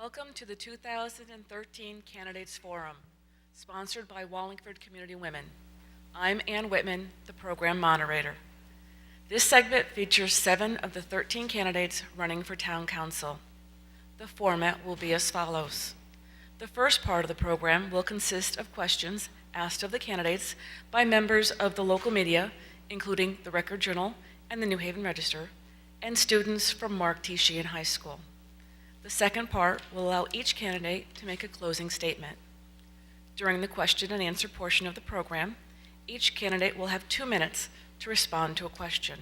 Welcome to the 2013 Candidates Forum, sponsored by Wallingford Community Women. I'm Ann Whitman, the program moderator. This segment features 7 of the 13 candidates running for town council. The format will be as follows. The first part of the program will consist of questions asked of the candidates by members of the local media, including the Record Journal and the New Haven Register, and students from Mark T. Sheehan High School. The second part will allow each candidate to make a closing statement. During the question and answer portion of the program, each candidate will have 2 minutes to respond to a question.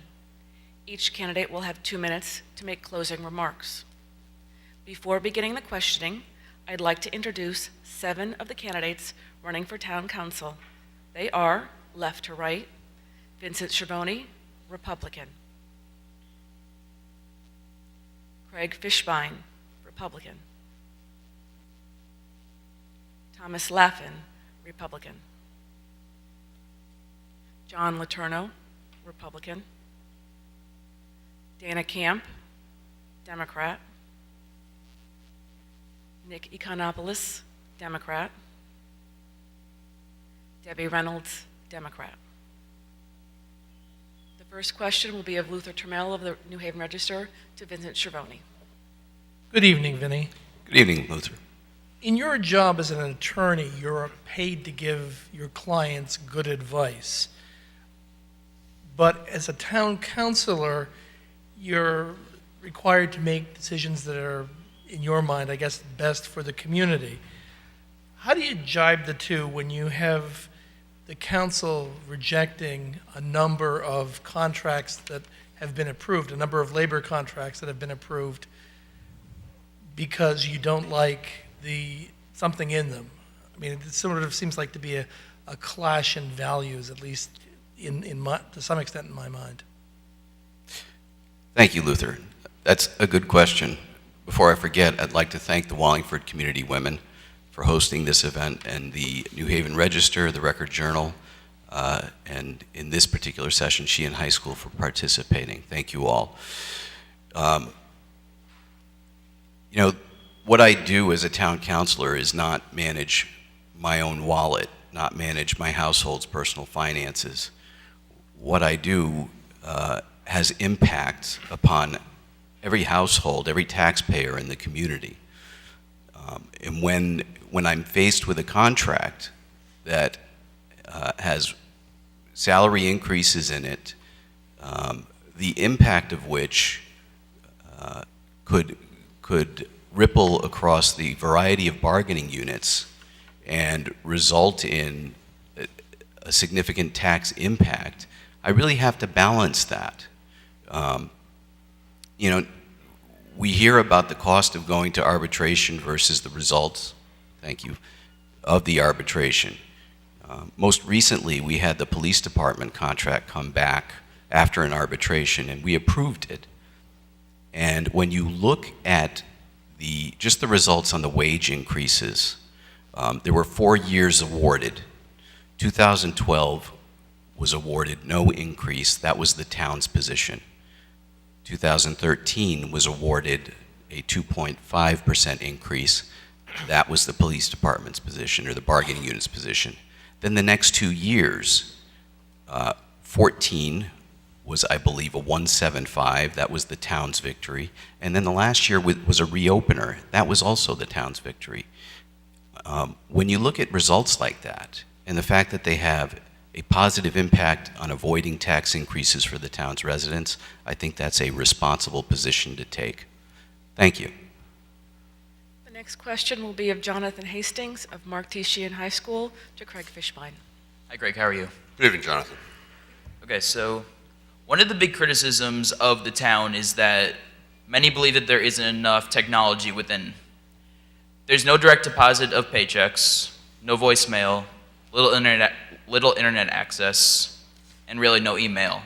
Each candidate will have 2 minutes to make closing remarks. Before beginning the questioning, I'd like to introduce 7 of the candidates running for town council. They are, left to right, Vincent Schiavone, Republican; Craig Fishbein, Republican; Thomas Laffin, Republican; John Letourneau, Republican; Dana Camp, Democrat; Nick Econopoulos, Democrat; Debbie Reynolds, Democrat. The first question will be of Luther Trammell of the New Haven Register to Vincent Schiavone. Good evening, Vinny. Good evening, Luther. In your job as an attorney, you're paid to give your clients good advice. But as a town councilor, you're required to make decisions that are, in your mind, I guess, best for the community. How do you jibe the two when you have the council rejecting a number of contracts that have been approved, a number of labor contracts that have been approved, because you don't like something in them? I mean, it sort of seems like to be a clash in values, at least to some extent in my mind. Thank you, Luther. That's a good question. Before I forget, I'd like to thank the Wallingford Community Women for hosting this event, and the New Haven Register, the Record Journal, and in this particular session, Sheehan High School for participating. Thank you all. You know, what I do as a town councilor is not manage my own wallet, not manage my household's personal finances. What I do has impact upon every household, every taxpayer in the community. And when I'm faced with a contract that has salary increases in it, the impact of which could ripple across the variety of bargaining units and result in a significant tax impact, I really have to balance that. You know, we hear about the cost of going to arbitration versus the results, thank you, of the arbitration. Most recently, we had the police department contract come back after an arbitration, and we approved it. And when you look at just the results on the wage increases, there were 4 years awarded. 2012 was awarded no increase. That was the town's position. 2013 was awarded a 2.5% increase. That was the police department's position, or the bargaining unit's position. Then the next 2 years, 14 was, I believe, a 175. That was the town's victory. And then the last year was a reopener. That was also the town's victory. When you look at results like that, and the fact that they have a positive impact on avoiding tax increases for the town's residents, I think that's a responsible position to take. Thank you. The next question will be of Jonathan Hastings of Mark T. Sheehan High School to Craig Fishbein. Hi, Greg. How are you? Good evening, Jonathan. Okay, so one of the big criticisms of the town is that many believe that there isn't enough technology within. There's no direct deposit of paychecks, no voicemail, little internet access, and really no email.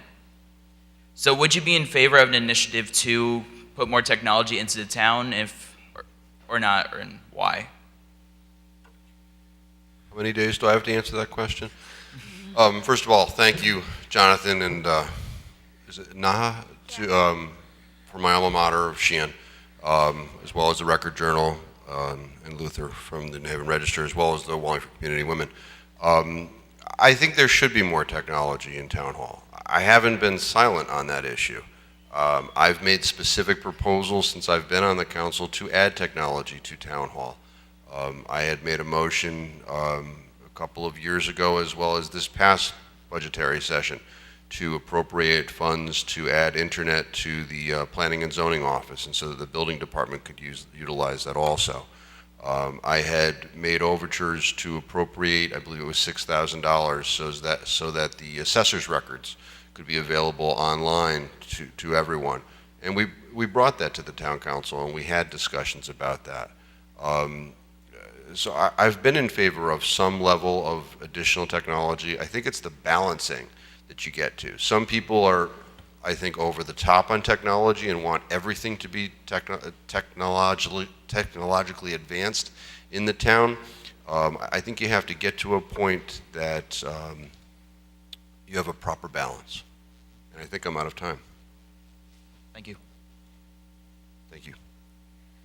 So would you be in favor of an initiative to put more technology into the town, or not, and why? How many days do I have to answer that question? First of all, thank you, Jonathan, and is it Naha, for my alma mater of Sheehan, as well as the Record Journal, and Luther from the New Haven Register, as well as the Wallingford Community Women. I think there should be more technology in Town Hall. I haven't been silent on that issue. I've made specific proposals since I've been on the council to add technology to Town Hall. I had made a motion a couple of years ago, as well as this past budgetary session, to appropriate funds to add internet to the Planning and Zoning Office, and so that the building department could utilize that also. I had made overtures to appropriate, I believe it was $6,000, so that the assessor's records could be available online to everyone. And we brought that to the town council, and we had discussions about that. So I've been in favor of some level of additional technology. I think it's the balancing that you get to. Some people are, I think, over the top on technology and want everything to be technologically advanced in the town. I think you have to get to a point that you have a proper balance. And I think I'm out of time. Thank you. Thank you.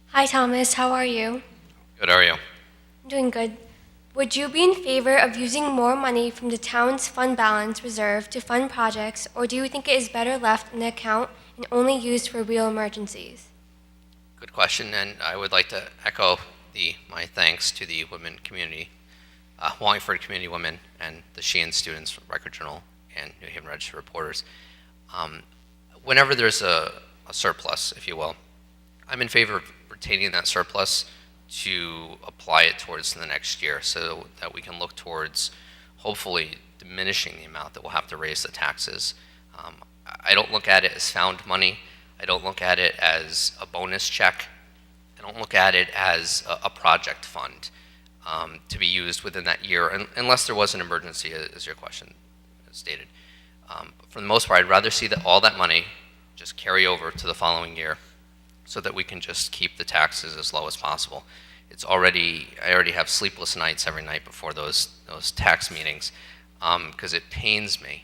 Hi, Thomas. How are you? Good, how are you? I'm doing good. Would you be in favor of using more money from the town's fund balance reserve to fund projects, or do you think it is better left in the account and only used for real emergencies? Good question, and I would like to echo my thanks to the women community, Wallingford Community Women, and the Sheehan students from Record Journal and New Haven Register reporters. Whenever there's a surplus, if you will, I'm in favor of retaining that surplus to apply it towards the next year so that we can look towards hopefully diminishing the amount that we'll have to raise the taxes. I don't look at it as found money. I don't look at it as a bonus check. I don't look at it as a project fund to be used within that year, unless there was an emergency, as your question stated. For the most part, I'd rather see that all that money just carry over to the following year so that we can just keep the taxes as low as possible. I already have sleepless nights every night before those tax meetings because it pains me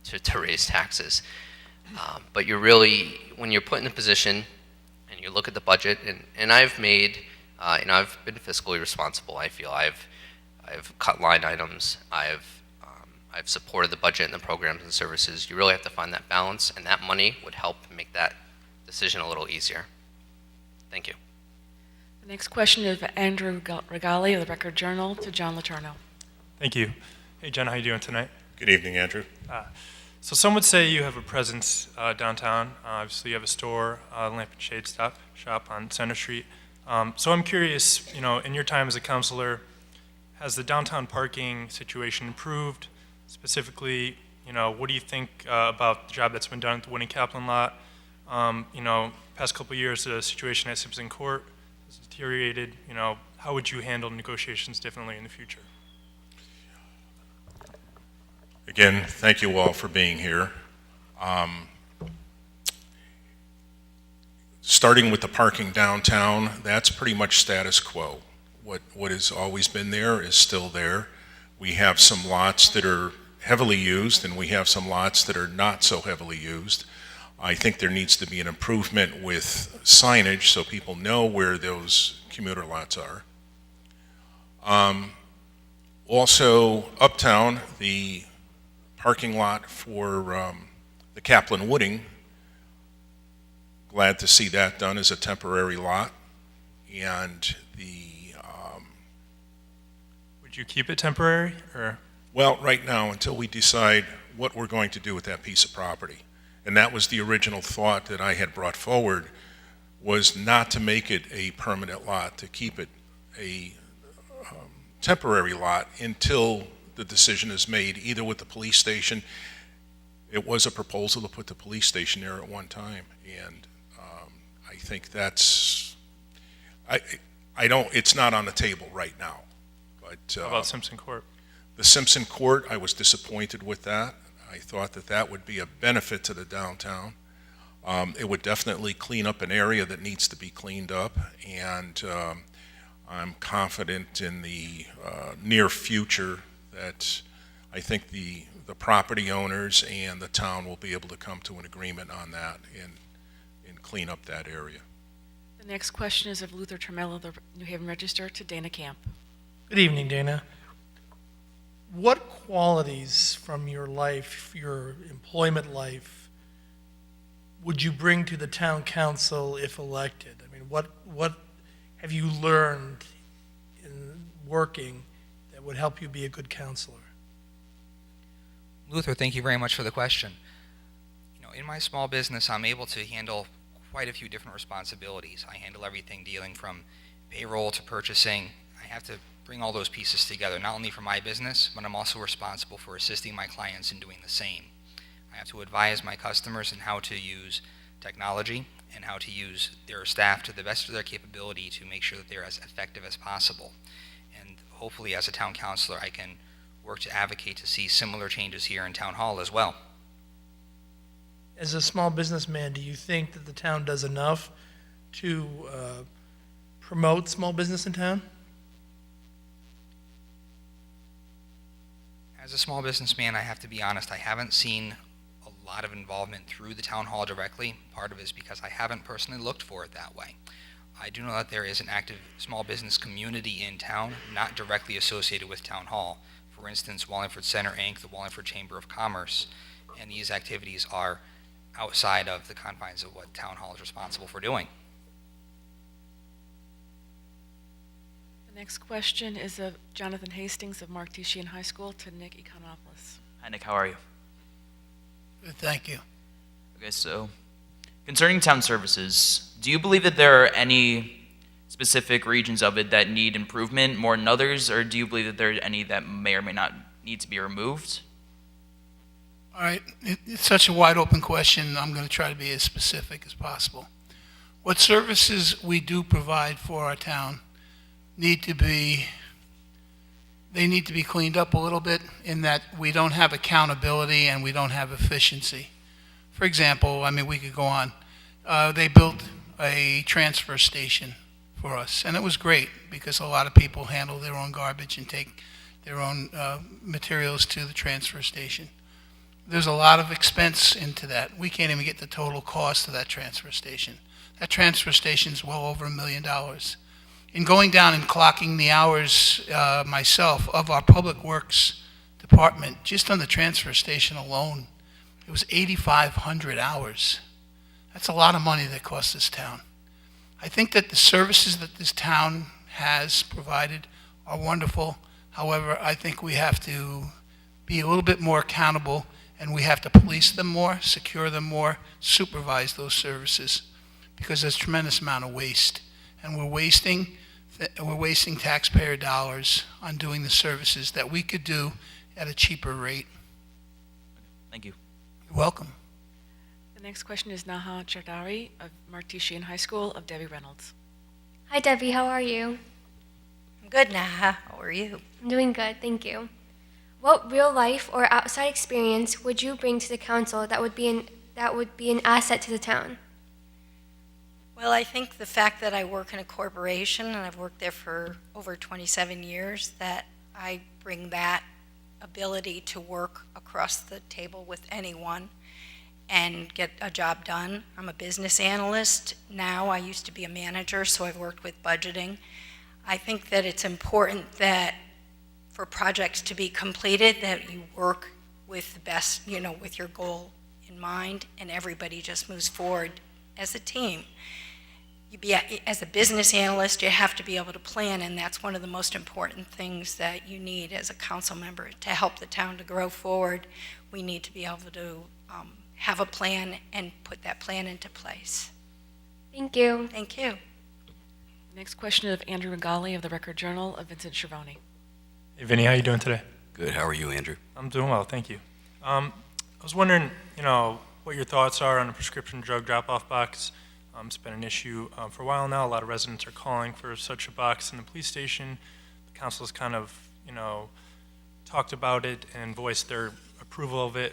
to raise taxes. But when you're put in a position and you look at the budget, and I've made, I've been fiscally responsible. I feel I've cut line items. I've supported the budget and the programs and services. You really have to find that balance, and that money would help make that decision a little easier. Thank you. The next question is Andrew Regali of the Record Journal to John Letourneau. Thank you. Hey, Jen, how you doing tonight? Good evening, Andrew. So some would say you have a presence downtown. Obviously, you have a store, Lamp and Shade shop on Center Street. So I'm curious, in your time as a counselor, has the downtown parking situation improved? Specifically, what do you think about the job that's been done at the Winnie Kaplan lot? Past couple of years, the situation at Simpson Court has deteriorated. How would you handle negotiations differently in the future? Again, thank you all for being here. Starting with the parking downtown, that's pretty much status quo. What has always been there is still there. We have some lots that are heavily used, and we have some lots that are not so heavily used. I think there needs to be an improvement with signage so people know where those commuter lots are. Also, uptown, the parking lot for the Kaplan Wooding, glad to see that done as a temporary lot. And Would you keep it temporary, or? well, right now, until we decide what we're going to do with that piece of property. And that was the original thought that I had brought forward, was not to make it a permanent lot, to keep it a temporary lot until the decision is made, either with the police station. It was a proposal to put the police station there at one time, and I think that's, it's not on the table right now. But How about Simpson Court? the Simpson Court, I was disappointed with that. I thought that would be a benefit to the downtown. It would definitely clean up an area that needs to be cleaned up, and I'm confident in the near future that I think the property owners and the town will be able to come to an agreement on that and clean up that area. The next question is of Luther Tramello of the New Haven Register to Dana Camp. Good evening, Dana. What qualities from your life, your employment life, would you bring to the town council if elected? I mean, what have you learned in working that would help you be a good counselor? Luther, thank you very much for the question. In my small business, I'm able to handle quite a few different responsibilities. I handle everything dealing from payroll to purchasing. I have to bring all those pieces together, not only for my business, but I'm also responsible for assisting my clients in doing the same. I have to advise my customers on how to use technology and how to use their staff to the best of their capability to make sure that they're as effective as possible. And hopefully, as a town councilor, I can work to advocate to see similar changes here in Town Hall as well. As a small businessman, do you think that the town does enough to promote small business in town? As a small businessman, I have to be honest, I haven't seen a lot of involvement through the town hall directly. Part of it is because I haven't personally looked for it that way. I do know that there is an active small business community in town, not directly associated with Town Hall. For instance, Wallingford Center Inc., the Wallingford Chamber of Commerce, and these activities are outside of the confines of what Town Hall is responsible for doing. The next question is of Jonathan Hastings of Mark T. Sheehan High School to Nick Economopoulos. Hi, Nick. How are you? Good, thank you. Okay, so concerning town services, do you believe that there are any specific regions of it that need improvement more than others, or do you believe that there are any that may or may not need to be removed? All right, it's such a wide open question. I'm going to try to be as specific as possible. What services we do provide for our town need to be cleaned up a little bit in that we don't have accountability and we don't have efficiency. For example, I mean, we could go on. They built a transfer station for us, and it was great because a lot of people handle their own garbage and take their own materials to the transfer station. There's a lot of expense into that. We can't even get the total cost of that transfer station. That transfer station is well over $1 million. In going down and clocking the hours myself of our Public Works Department, just on the transfer station alone, it was 8,500 hours. That's a lot of money that costs this town. I think that the services that this town has provided are wonderful. However, I think we have to be a little bit more accountable, and we have to police them more, secure them more, supervise those services, because there's a tremendous amount of waste. And we're wasting taxpayer dollars on doing the services that we could do at a cheaper rate. Thank you. You're welcome. The next question is Naha Chardari of Mark T. Sheehan High School of Debbie Reynolds. Hi, Debbie. How are you? I'm good, Naha. How are you? I'm doing good, thank you. What real life or outside experience would you bring to the council that would be an asset to the town? Well, I think the fact that I work in a corporation, and I've worked there for over 27 years, that I bring that ability to work across the table with anyone and get a job done. I'm a business analyst now. I used to be a manager, so I've worked with budgeting. I think that it's important that for projects to be completed, that you work with the best, with your goal in mind, and everybody just moves forward as a team. As a business analyst, you have to be able to plan, and that's one of the most important things that you need as a council member to help the town to grow forward. We need to be able to have a plan and put that plan into place. Thank you. Thank you. Next question of Andrew Regali of the Record Journal of Vincent Schiavone. Hey, Vinny, how you doing today? Good. How are you, Andrew? I'm doing well, thank you. I was wondering, what your thoughts are on a prescription drug drop-off box. It's been an issue for a while now. A lot of residents are calling for such a box in the police station. The council has kind of, talked about it and voiced their approval of it,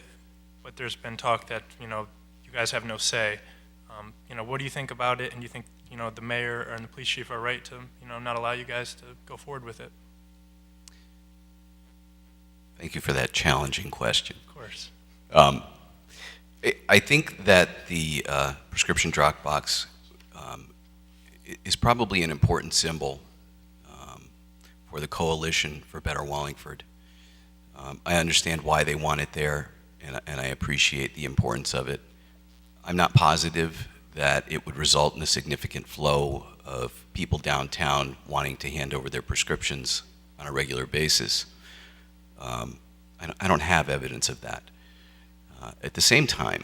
but there's been talk that, you guys have no say. What do you think about it, and do you think, the mayor and the police chief are right to, not allow you guys to go forward with it? Thank you for that challenging question. Of course. I think that the prescription drop box is probably an important symbol for the Coalition for Better Wallingford. I understand why they want it there, and I appreciate the importance of it. I'm not positive that it would result in a significant flow of people downtown wanting to hand over their prescriptions on a regular basis. I don't have evidence of that. At the same time,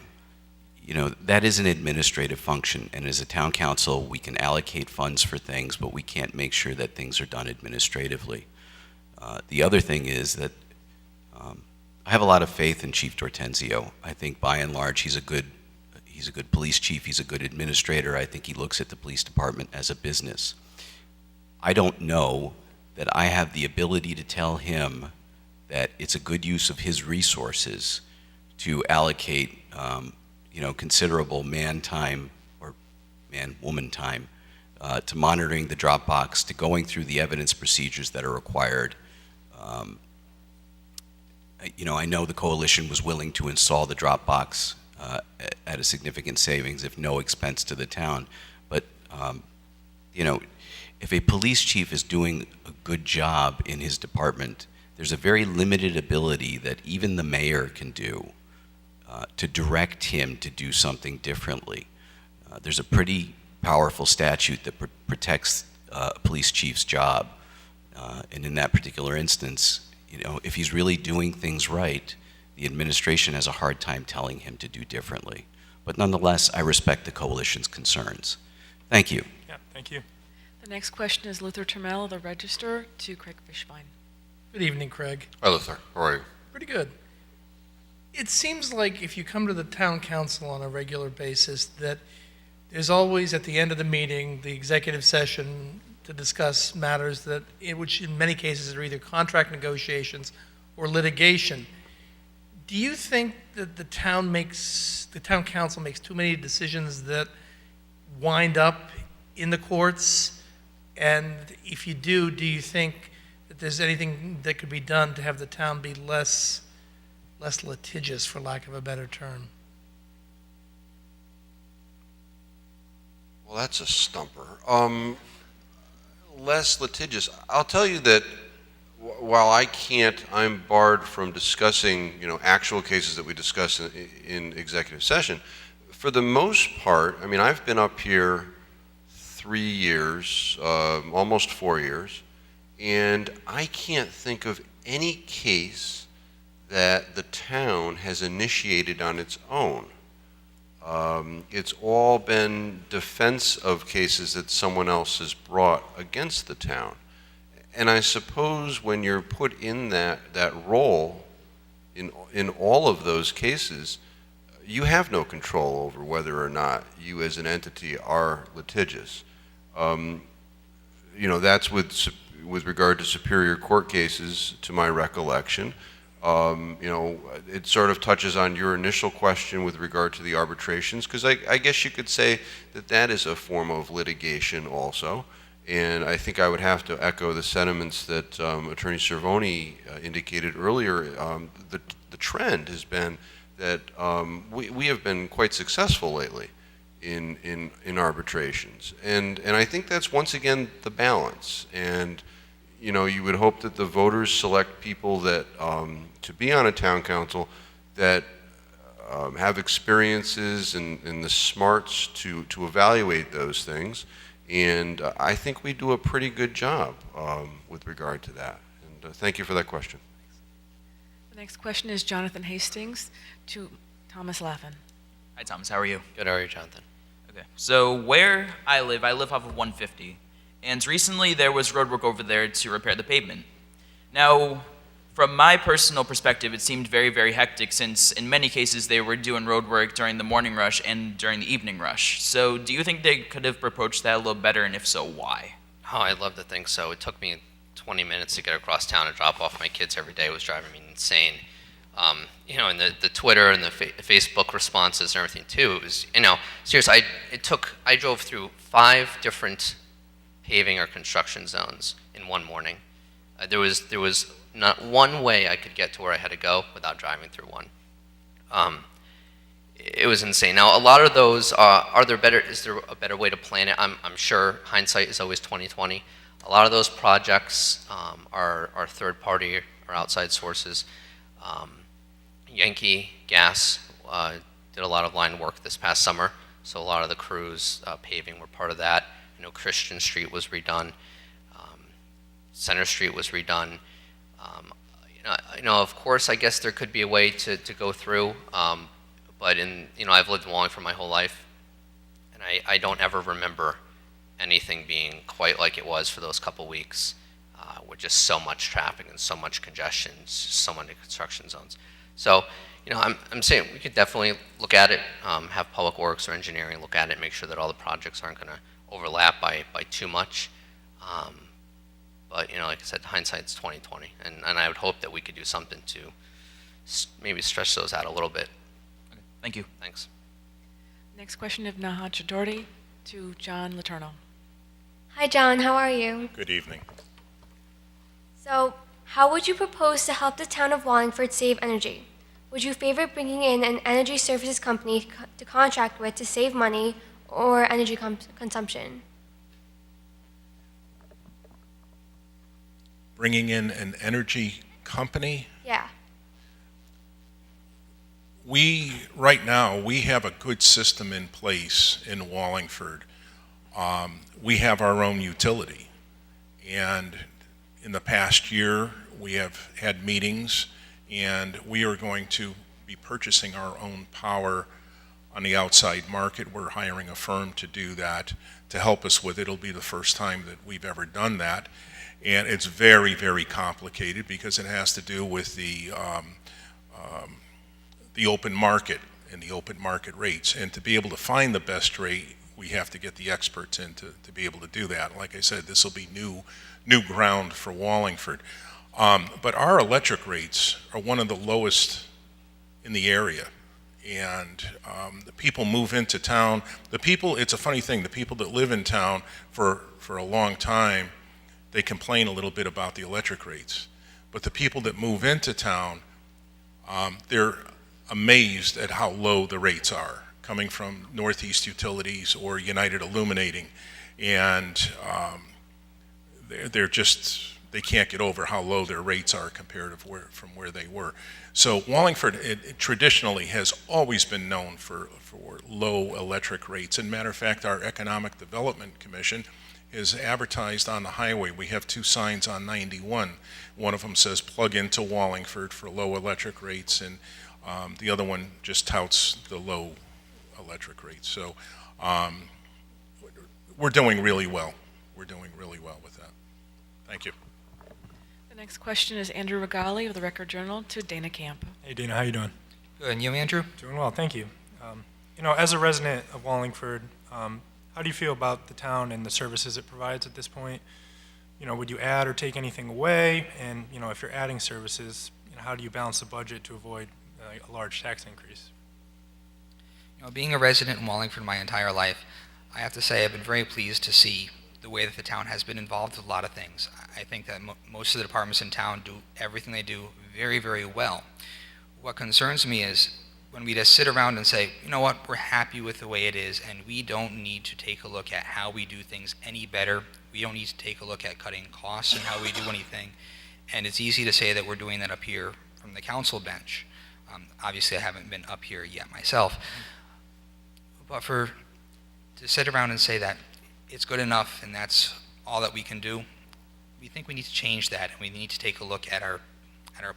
you know, that is an administrative function, and as a town council, we can allocate funds for things, but we can't make sure that things are done administratively. The other thing is that I have a lot of faith in Chief Dortenzio. I think by and large he's a good police chief, he's a good administrator. I think he looks at the police department as a business. I don't know that I have the ability to tell him that it's a good use of his resources to allocate considerable man time or man-woman time to monitoring the Dropbox, to going through the evidence procedures that are required. I know the coalition was willing to install the Dropbox at a significant savings, if no expense to the town. But, if a police chief is doing a good job in his department, there's a very limited ability that even the mayor can do to direct him to do something differently. There's a pretty powerful statute that protects a police chief's job. And in that particular instance, if he's really doing things right, the administration has a hard time telling him to do differently. But nonetheless, I respect the coalition's concerns. Thank you. Yeah, thank you. The next question is Luther Trammell, the Register, to Craig Fishbein. Good evening, Craig. Hi, Luther. How are you? Pretty good. It seems like if you come to the town council on a regular basis, that there's always at the end of the meeting, the executive session to discuss matters which in many cases are either contract negotiations or litigation. Do you think that the town council makes too many decisions that wind up in the courts? And if you do you think that there's anything that could be done to have the town be less litigious, for lack of a better term? Well, that's a stumper. Less litigious. I'll tell you that while I'm barred from discussing, actual cases that we discuss in executive session. For the most part, I've been up here 3 years, almost 4 years, and I can't think of any case that the town has initiated on its own. It's all been defense of cases that someone else has brought against the town. And I suppose when you're put in that role in all of those cases, you have no control over whether or not you as an entity are litigious. That's with regard to Superior Court cases, to my recollection. It sort of touches on your initial question with regard to the arbitrations, because I guess you could say that is a form of litigation also. And I think I would have to echo the sentiments that Attorney Cervoni indicated earlier. The trend has been that we have been quite successful lately in arbitrations. And I think that's once again the balance. And you would hope that the voters select people that to be on a town council that have experiences and the smarts to evaluate those things. And I think we do a pretty good job with regard to that. And thank you for that question. The next question is Jonathan Hastings to Thomas Laffin. Hi, Thomas. How are you? Good, how are you, Jonathan? Okay. So where I live off of 150. And recently there was road work over there to repair the pavement. Now, from my personal perspective, it seemed very, very hectic since in many cases they were doing road work during the morning rush and during the evening rush. So do you think they could have approached that a little better, and if so, why? Oh, I'd love to think so. It took me 20 minutes to get across town and drop off my kids every day. It was driving me insane. And the Twitter and the Facebook responses and everything too, it was, seriously, I drove through 5 different paving or construction zones in one morning. There was not one way I could get to where I had to go without driving through one. it was insane. Now, a lot of those, is there a better way to plan it? I'm sure hindsight is always 20/20. A lot of those projects are third party or outside sources. Yankee Gas did a lot of line work this past summer, so a lot of the crews paving were part of that. You know, Christian Street was redone. Center Street was redone. Of course, I guess there could be a way to go through, but I've lived in Wallingford my whole life, and I don't ever remember anything being quite like it was for those couple weeks, with just so much traffic and so much congestion, so many construction zones. So, I'm saying we could definitely look at it, have Public Works or engineering look at it, make sure that all the projects aren't going to overlap by too much. But like I said, hindsight's 20/20, and I would hope that we could do something to maybe stretch those out a little bit. Okay, thank you. Thanks. Next question of Nahat Chadordy to John Letourneau. Hi, John. How are you? Good evening. So, how would you propose to help the town of Wallingford save energy? Would you favor bringing in an energy services company to contract with to save money or energy consumption? Bringing in an energy company. Yeah. Right now, we have a good system in place in Wallingford. We have our own utility. And in the past year, we have had meetings, and we are going to be purchasing our own power on the outside market. We're hiring a firm to do that, to help us with it. It'll be the first time that we've ever done that. And it's very, very complicated because it has to do with the open market and the open market rates. And to be able to find the best rate, we have to get the experts in to be able to do that. Like I said, this will be new ground for Wallingford. But our electric rates are one of the lowest in the area. And the people move into town. It's a funny thing, the people that live in town for a long time, they complain a little bit about the electric rates. But the people that move into town, they're amazed at how low the rates are, coming from Northeast Utilities or United Illuminating. And they can't get over how low their rates are compared from where they were. So Wallingford it traditionally has always been known for low electric rates. And matter of fact, our Economic Development Commission is advertised on the highway. We have two signs on 91. One of them says plug into Wallingford for low electric rates, and the other one just touts the low electric rates. So we're doing really well. We're doing really well with that. Thank you. The next question is Andrew Regali of the Record Journal to Dana Camp. Hey, Dana, how you doing? Good. And you, Andrew? Doing well, thank you. As a resident of Wallingford, how do you feel about the town and the services it provides at this point? Would you add or take anything away? And, if you're adding services, how do you balance the budget to avoid a large tax increase? Being a resident in Wallingford my entire life, I have to say I've been very pleased to see the way that the town has been involved with a lot of things. I think that most of the departments in town do everything they do very, very well. What concerns me is when we just sit around and say, you know what, we're happy with the way it is, and we don't need to take a look at how we do things any better. We don't need to take a look at cutting costs and how we do anything. And it's easy to say that we're doing that up here from the council bench. Obviously, I haven't been up here yet myself. But to sit around and say that it's good enough and that's all that we can do, we think we need to change that, and we need to take a look at our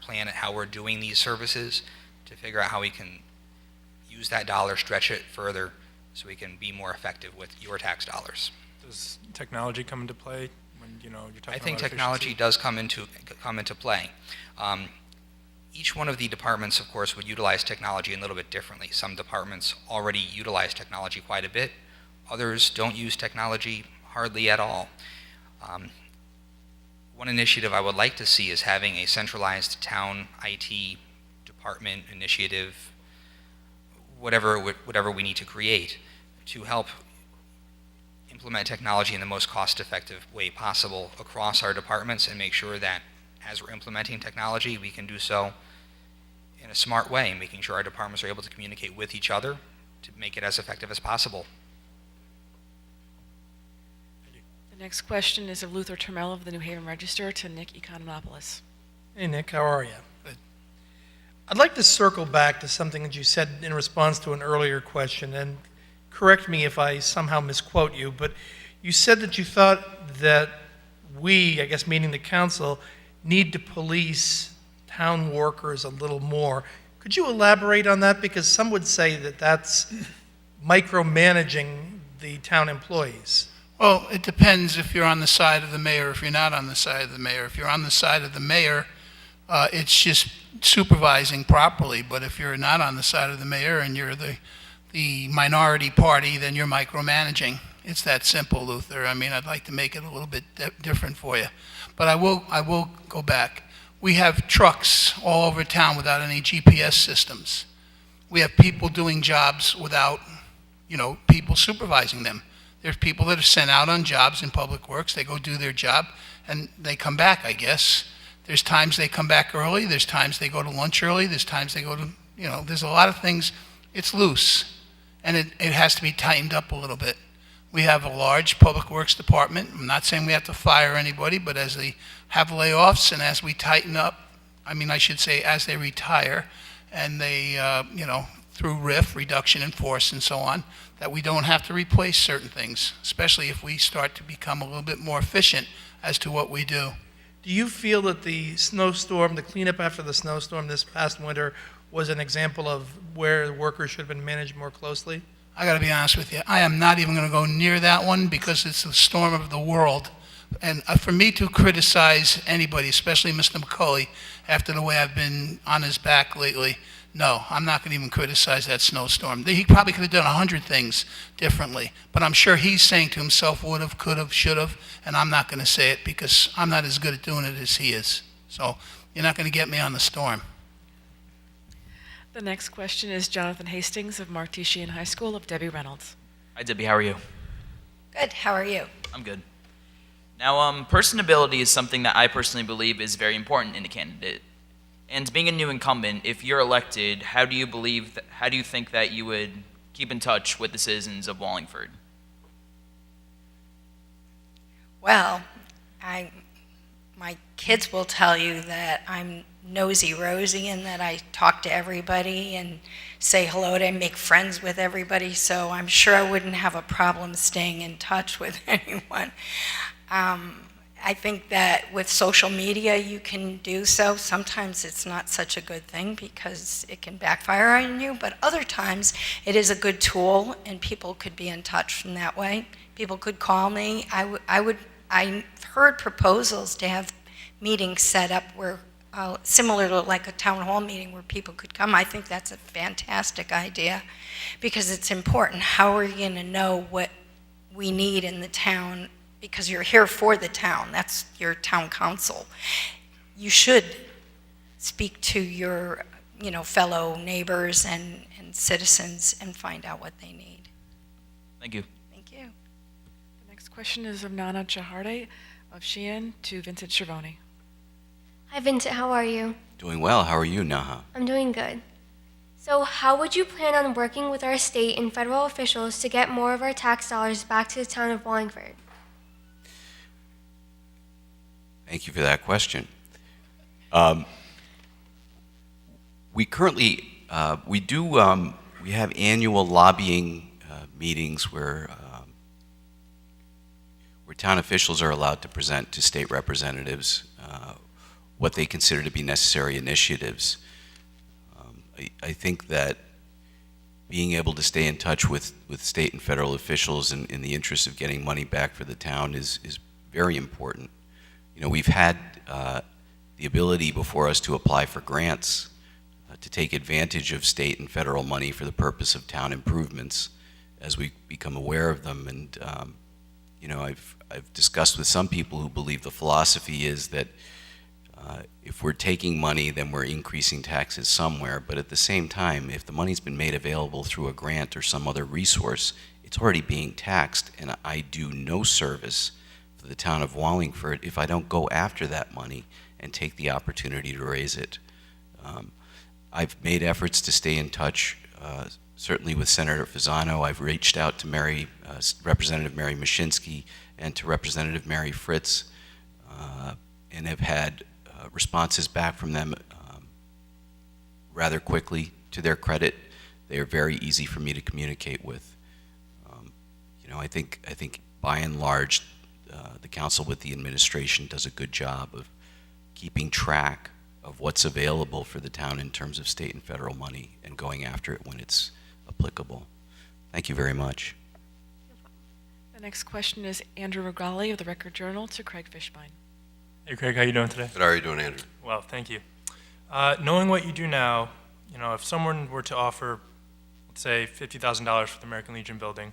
plan, at how we're doing these services, to figure out how we can use that dollar, stretch it further, so we can be more effective with your tax dollars. Does technology come into play when you're talking I think about technology efficiency? does come into play. Each one of the departments, of course, would utilize technology a little bit differently. Some departments already utilize technology quite a bit. Others don't use technology hardly at all. One initiative I would like to see is having a centralized town IT department initiative, whatever we need to create to help implement technology in the most cost-effective way possible across our departments, and make sure that as we're implementing technology, we can do so in a smart way, making sure our departments are able to communicate with each other to make it as effective as possible. The next question is of Luther Termel of the New Haven Register to Nick Economopoulos. Hey, Nick, how are you? Good. I'd like to circle back to something that you said in response to an earlier question, and correct me if I somehow misquote you, but you said that you thought that we, I guess meaning the council, need to police town workers a little more. Could you elaborate on that? Because some would say that that's micromanaging the town employees. Well, it depends if you're on the side of the mayor, or if you're not on the side of the mayor. If you're on the side of the mayor, it's just supervising properly. But if you're not on the side of the mayor and you're the minority party, then you're micromanaging. It's that simple, Luther. I mean, I'd like to make it a little bit different for you. But I will go back. We have trucks all over town without any GPS systems. We have people doing jobs without, people supervising them. There's people that are sent out on jobs in Public Works. They go do their job, and they come back, I guess. There's times they come back early. There's times they go to lunch early. There's times they go to, there's a lot of things. It's loose, and it has to be tightened up a little bit. We have a large Public Works department. I'm not saying we have to fire anybody, but as they have layoffs and as we tighten up, I should say as they retire, and they, through RIF, reduction in force and so on, that we don't have to replace certain things, especially if we start to become a little bit more efficient as to what we do. Do you feel that the snowstorm, the cleanup after the snowstorm this past winter, was an example of where workers should have been managed more closely? I got to be honest with you. I am not even going to go near that one because it's the storm of the world. And for me to criticize anybody, especially Mr. McCauley, after the way I've been on his back lately, no, I'm not going to even criticize that snowstorm. He probably could have done 100 things differently, but I'm sure he's saying to himself, would have, could have, should have, and I'm not going to say it because I'm not as good at doing it as he is. So you're not going to get me on the storm. The next question is Jonathan Hastings of Martesian High School of Debbie Reynolds. Hi, Debbie. How are you? Good, how are you? I'm good. Now, personability is something that I personally believe is very important in a candidate. And being a new incumbent, if you're elected, how do you think that you would keep in touch with the citizens of Wallingford? Well, my kids will tell you that I'm nosy Rosie and that I talk to everybody and say hello to and make friends with everybody, so I'm sure I wouldn't have a problem staying in touch with anyone. I think that with social media you can do so. Sometimes it's not such a good thing because it can backfire on you, but other times it is a good tool and people could be in touch from that way. People could call me. I've heard proposals to have meetings set up where similar to like a town hall meeting where people could come. I think that's a fantastic idea because it's important. How are you going to know what we need in the town? Because you're here for the town. That's your town council. You should speak to your, fellow neighbors and citizens and find out what they need. Thank you. Thank you. The next question is of Nana Chaharde of Sheehan to Vincent Schiavone. Hi, Vincent. How are you? Doing well. How are you, Naha? I'm doing good. So how would you plan on working with our state and federal officials to get more of our tax dollars back to the town of Wallingford? Thank you for that question. We currently, we have annual lobbying meetings where town officials are allowed to present to state representatives what they consider to be necessary initiatives. I think that being able to stay in touch with state and federal officials in the interest of getting money back for the town is very important. We've had the ability before us to apply for grants to take advantage of state and federal money for the purpose of town improvements as we become aware of them. And I've discussed with some people who believe the philosophy is that if we're taking money, then we're increasing taxes somewhere. But at the same time, if the money's been made available through a grant or some other resource, it's already being taxed, and I do no service for the town of Wallingford if I don't go after that money and take the opportunity to raise it. I've made efforts to stay in touch, certainly with Senator Fasano. I've reached out to Representative Mary Mashinsky and to Representative Mary Fritz, and have had responses back from them rather quickly. To their credit, they are very easy for me to communicate with. I think by and large, the council with the administration does a good job of keeping track of what's available for the town in terms of state and federal money and going after it when it's applicable. Thank you very much. The next question is Andrew Regali of the Record Journal to Craig Fishbein. Hey Craig, how you doing today? Good, how are you doing, Andrew? Well, thank you. Knowing what you do now, if someone were to offer, let's say, $50,000 for the American Legion building,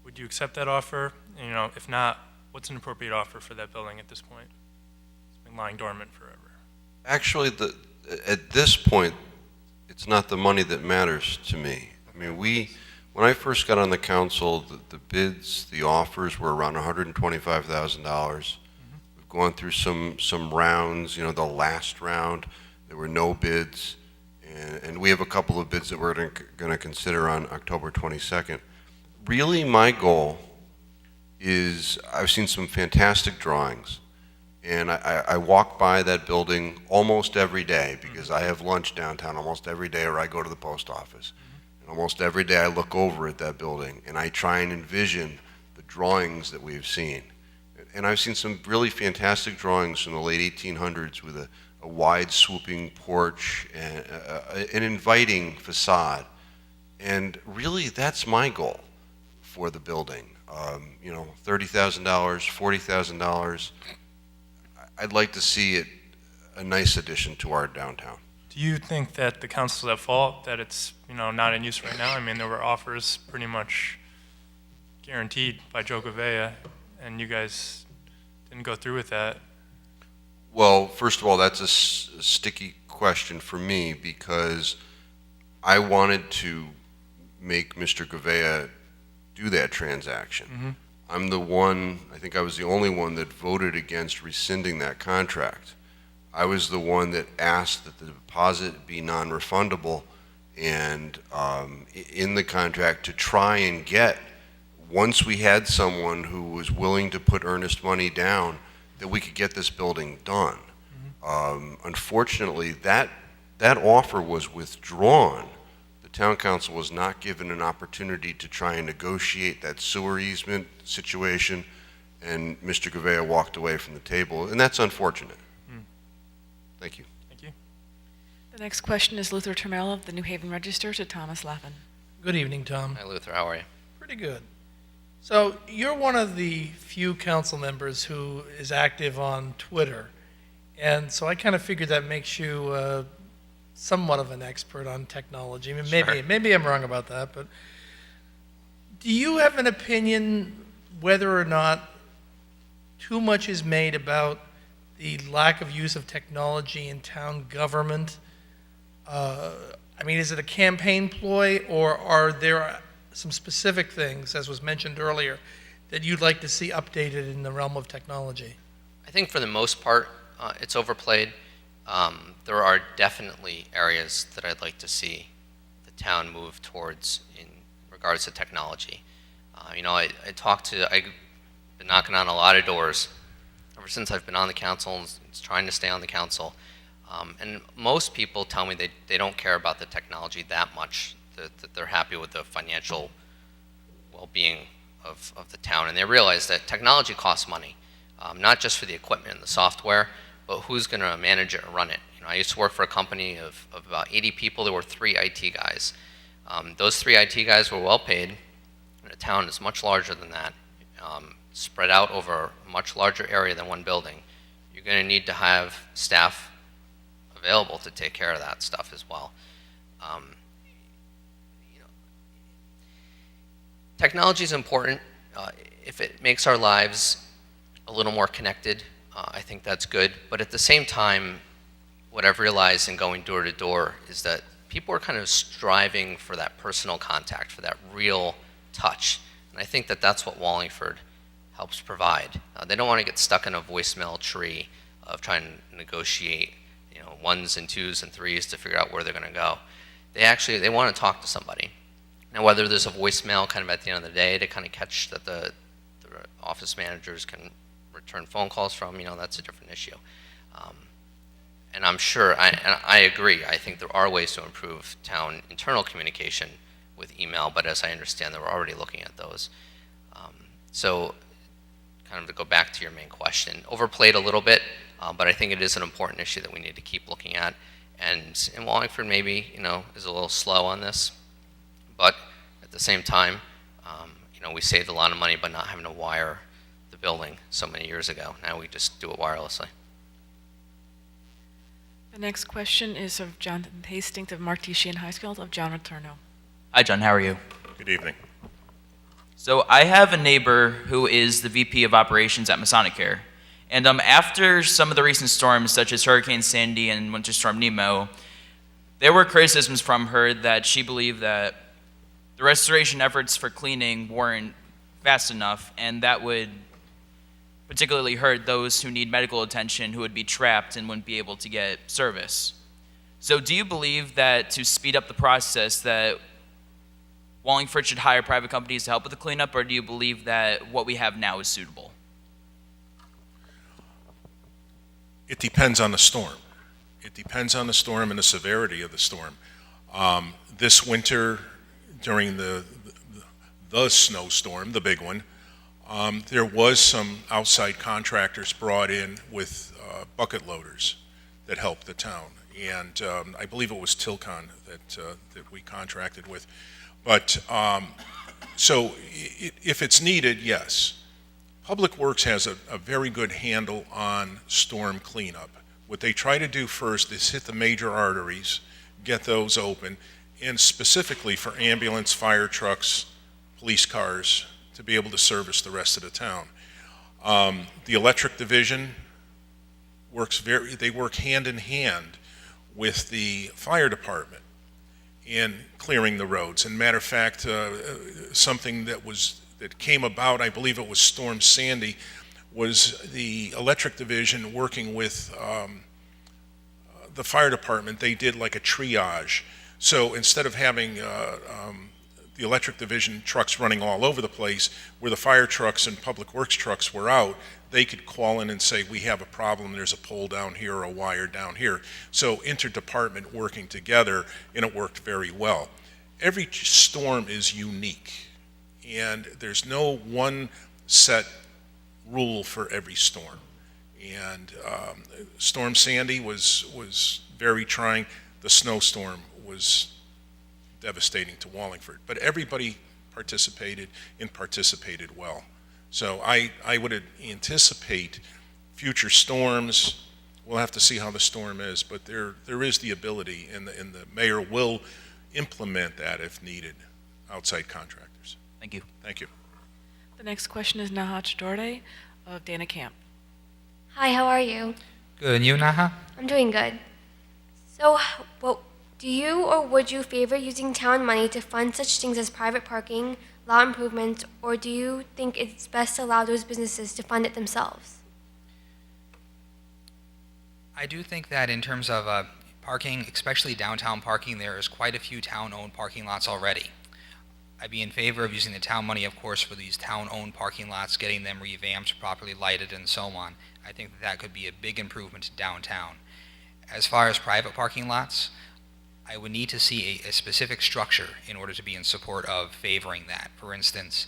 would you accept that offer? And, if not, what's an appropriate offer for that building at this point? It's been lying dormant forever. Actually, at this point, it's not the money that matters to me. I mean, when I first got on the council, the bids, the offers were around $125,000. We've gone through some rounds. The last round, there were no bids, and we have a couple of bids that we're going to consider on October 22nd. Really, my goal is, I've seen some fantastic drawings, and I walk by that building almost every day because I have lunch downtown almost every day, or I go to the post office. And almost every day I look over at that building and I try and envision the drawings that we've seen. And I've seen some really fantastic drawings from the late 1800s with a wide swooping porch and an inviting facade. And really, that's my goal for the building. $30,000, $40,000. I'd like to see it a nice addition to our downtown. Do you think that the council's at fault that it's not in use right now? I mean, there were offers pretty much guaranteed by Joe Gouveia, and you guys didn't go through with that. Well, first of all, that's a sticky question for me because I wanted to make Mr. Gouveia do that transaction. I'm the one, I think I was the only one that voted against rescinding that contract. I was the one that asked that the deposit be non-refundable and in the contract to try and get, once we had someone who was willing to put earnest money down, that we could get this building done. Unfortunately, that offer was withdrawn. The town council was not given an opportunity to try and negotiate that sewer easement situation, and Mr. Gouveia walked away from the table, and that's unfortunate. Thank you. Thank you. The next question is Luther Turmel of the New Haven Register to Thomas Lappin. Good evening, Tom. Hi, Luther. How are you? Pretty good. So you're one of the few council members who is active on Twitter, and so I kind of figured that makes you somewhat of an expert on technology. I mean, Sure. maybe I'm wrong about that, but do you have an opinion whether or not too much is made about the lack of use of technology in town government? I mean, is it a campaign ploy, or are there some specific things, as was mentioned earlier, that you'd like to see updated in the realm of technology? I think for the most part, it's overplayed. There are definitely areas that I'd like to see the town move towards in regards to technology. I've been knocking on a lot of doors ever since I've been on the council and trying to stay on the council. And most people tell me they don't care about the technology that much, that they're happy with the financial well-being of the town. And they realize that technology costs money, not just for the equipment and the software, but who's going to manage it or run it. I used to work for a company of about 80 people. There were 3 IT guys. Those 3 IT guys were well paid. And a town is much larger than that, spread out over a much larger area than one building. You're going to need to have staff available to take care of that stuff as well. Technology is important. If it makes our lives a little more connected, I think that's good. But at the same time, what I've realized in going door to door is that people are kind of striving for that personal contact, for that real touch. And I think that that's what Wallingford helps provide. They don't want to get stuck in a voicemail tree of trying to negotiate, ones and twos and threes to figure out where they're going to go. They want to talk to somebody. Now, whether there's a voicemail kind of at the end of the day to kind of catch that the office managers can return phone calls from, that's a different issue. And I'm sure, and I agree, I think there are ways to improve town internal communication with email, but as I understand, they're already looking at those. So kind of to go back to your main question, overplayed a little bit, but I think it is an important issue that we need to keep looking at. And Wallingford maybe, is a little slow on this, but at the same time, we saved a lot of money by not having to wire the building so many years ago. Now we just do it wirelessly. The next question is of Jonathan Hastings of Mark T. Sheehan High School of John Letourneau. Hi, John. How are you? Good evening. So I have a neighbor who is the VP of operations at Masonic Care. And after some of the recent storms, such as Hurricane Sandy and Winter Storm Nemo, there were criticisms from her that she believed that the restoration efforts for cleaning weren't fast enough, and that would particularly hurt those who need medical attention who would be trapped and wouldn't be able to get service. So do you believe that to speed up the process that Wallingford should hire private companies to help with the cleanup, or do you believe that what we have now is suitable? It depends on the storm. It depends on the storm and the severity of the storm. This winter, during the snowstorm, the big one, there was some outside contractors brought in with bucket loaders that helped the town. And I believe it was Tilcon that we contracted with. But so if it's needed, yes. Public Works has a very good handle on storm cleanup. What they try to do first is hit the major arteries, get those open, and specifically for ambulance, fire trucks, police cars, to be able to service the rest of the town. The electric division they work hand in hand with the fire department in clearing the roads. And matter of fact, something that came about, I believe it was Storm Sandy, was the electric division working with the fire department. They did like a triage. So instead of having the electric division trucks running all over the place, where the fire trucks and public works trucks were out, they could call in and say, we have a problem, there's a pole down here or a wire down here. So interdepartment working together, and it worked very well. Every storm is unique, and there's no one set rule for every storm. And Storm Sandy was very trying. The snowstorm was devastating to Wallingford. But everybody participated well. So I would anticipate future storms. We'll have to see how the storm is, but there is the ability, and the mayor will implement that if needed, outside contractors. Thank you. Thank you. The next question is Naha Chidorde of Dana Camp. Hi, how are you? Good, and you, Naha? I'm doing good. So, do you or would you favor using town money to fund such things as private parking, lot improvements, or do you think it's best to allow those businesses to fund it themselves? I do think that in terms of parking, especially downtown parking, there is quite a few town-owned parking lots already. I'd be in favor of using the town money, of course, for these town-owned parking lots, getting them revamped, properly lighted, and so on. I think that could be a big improvement to downtown. As far as private parking lots, I would need to see a specific structure in order to be in support of favoring that. For instance,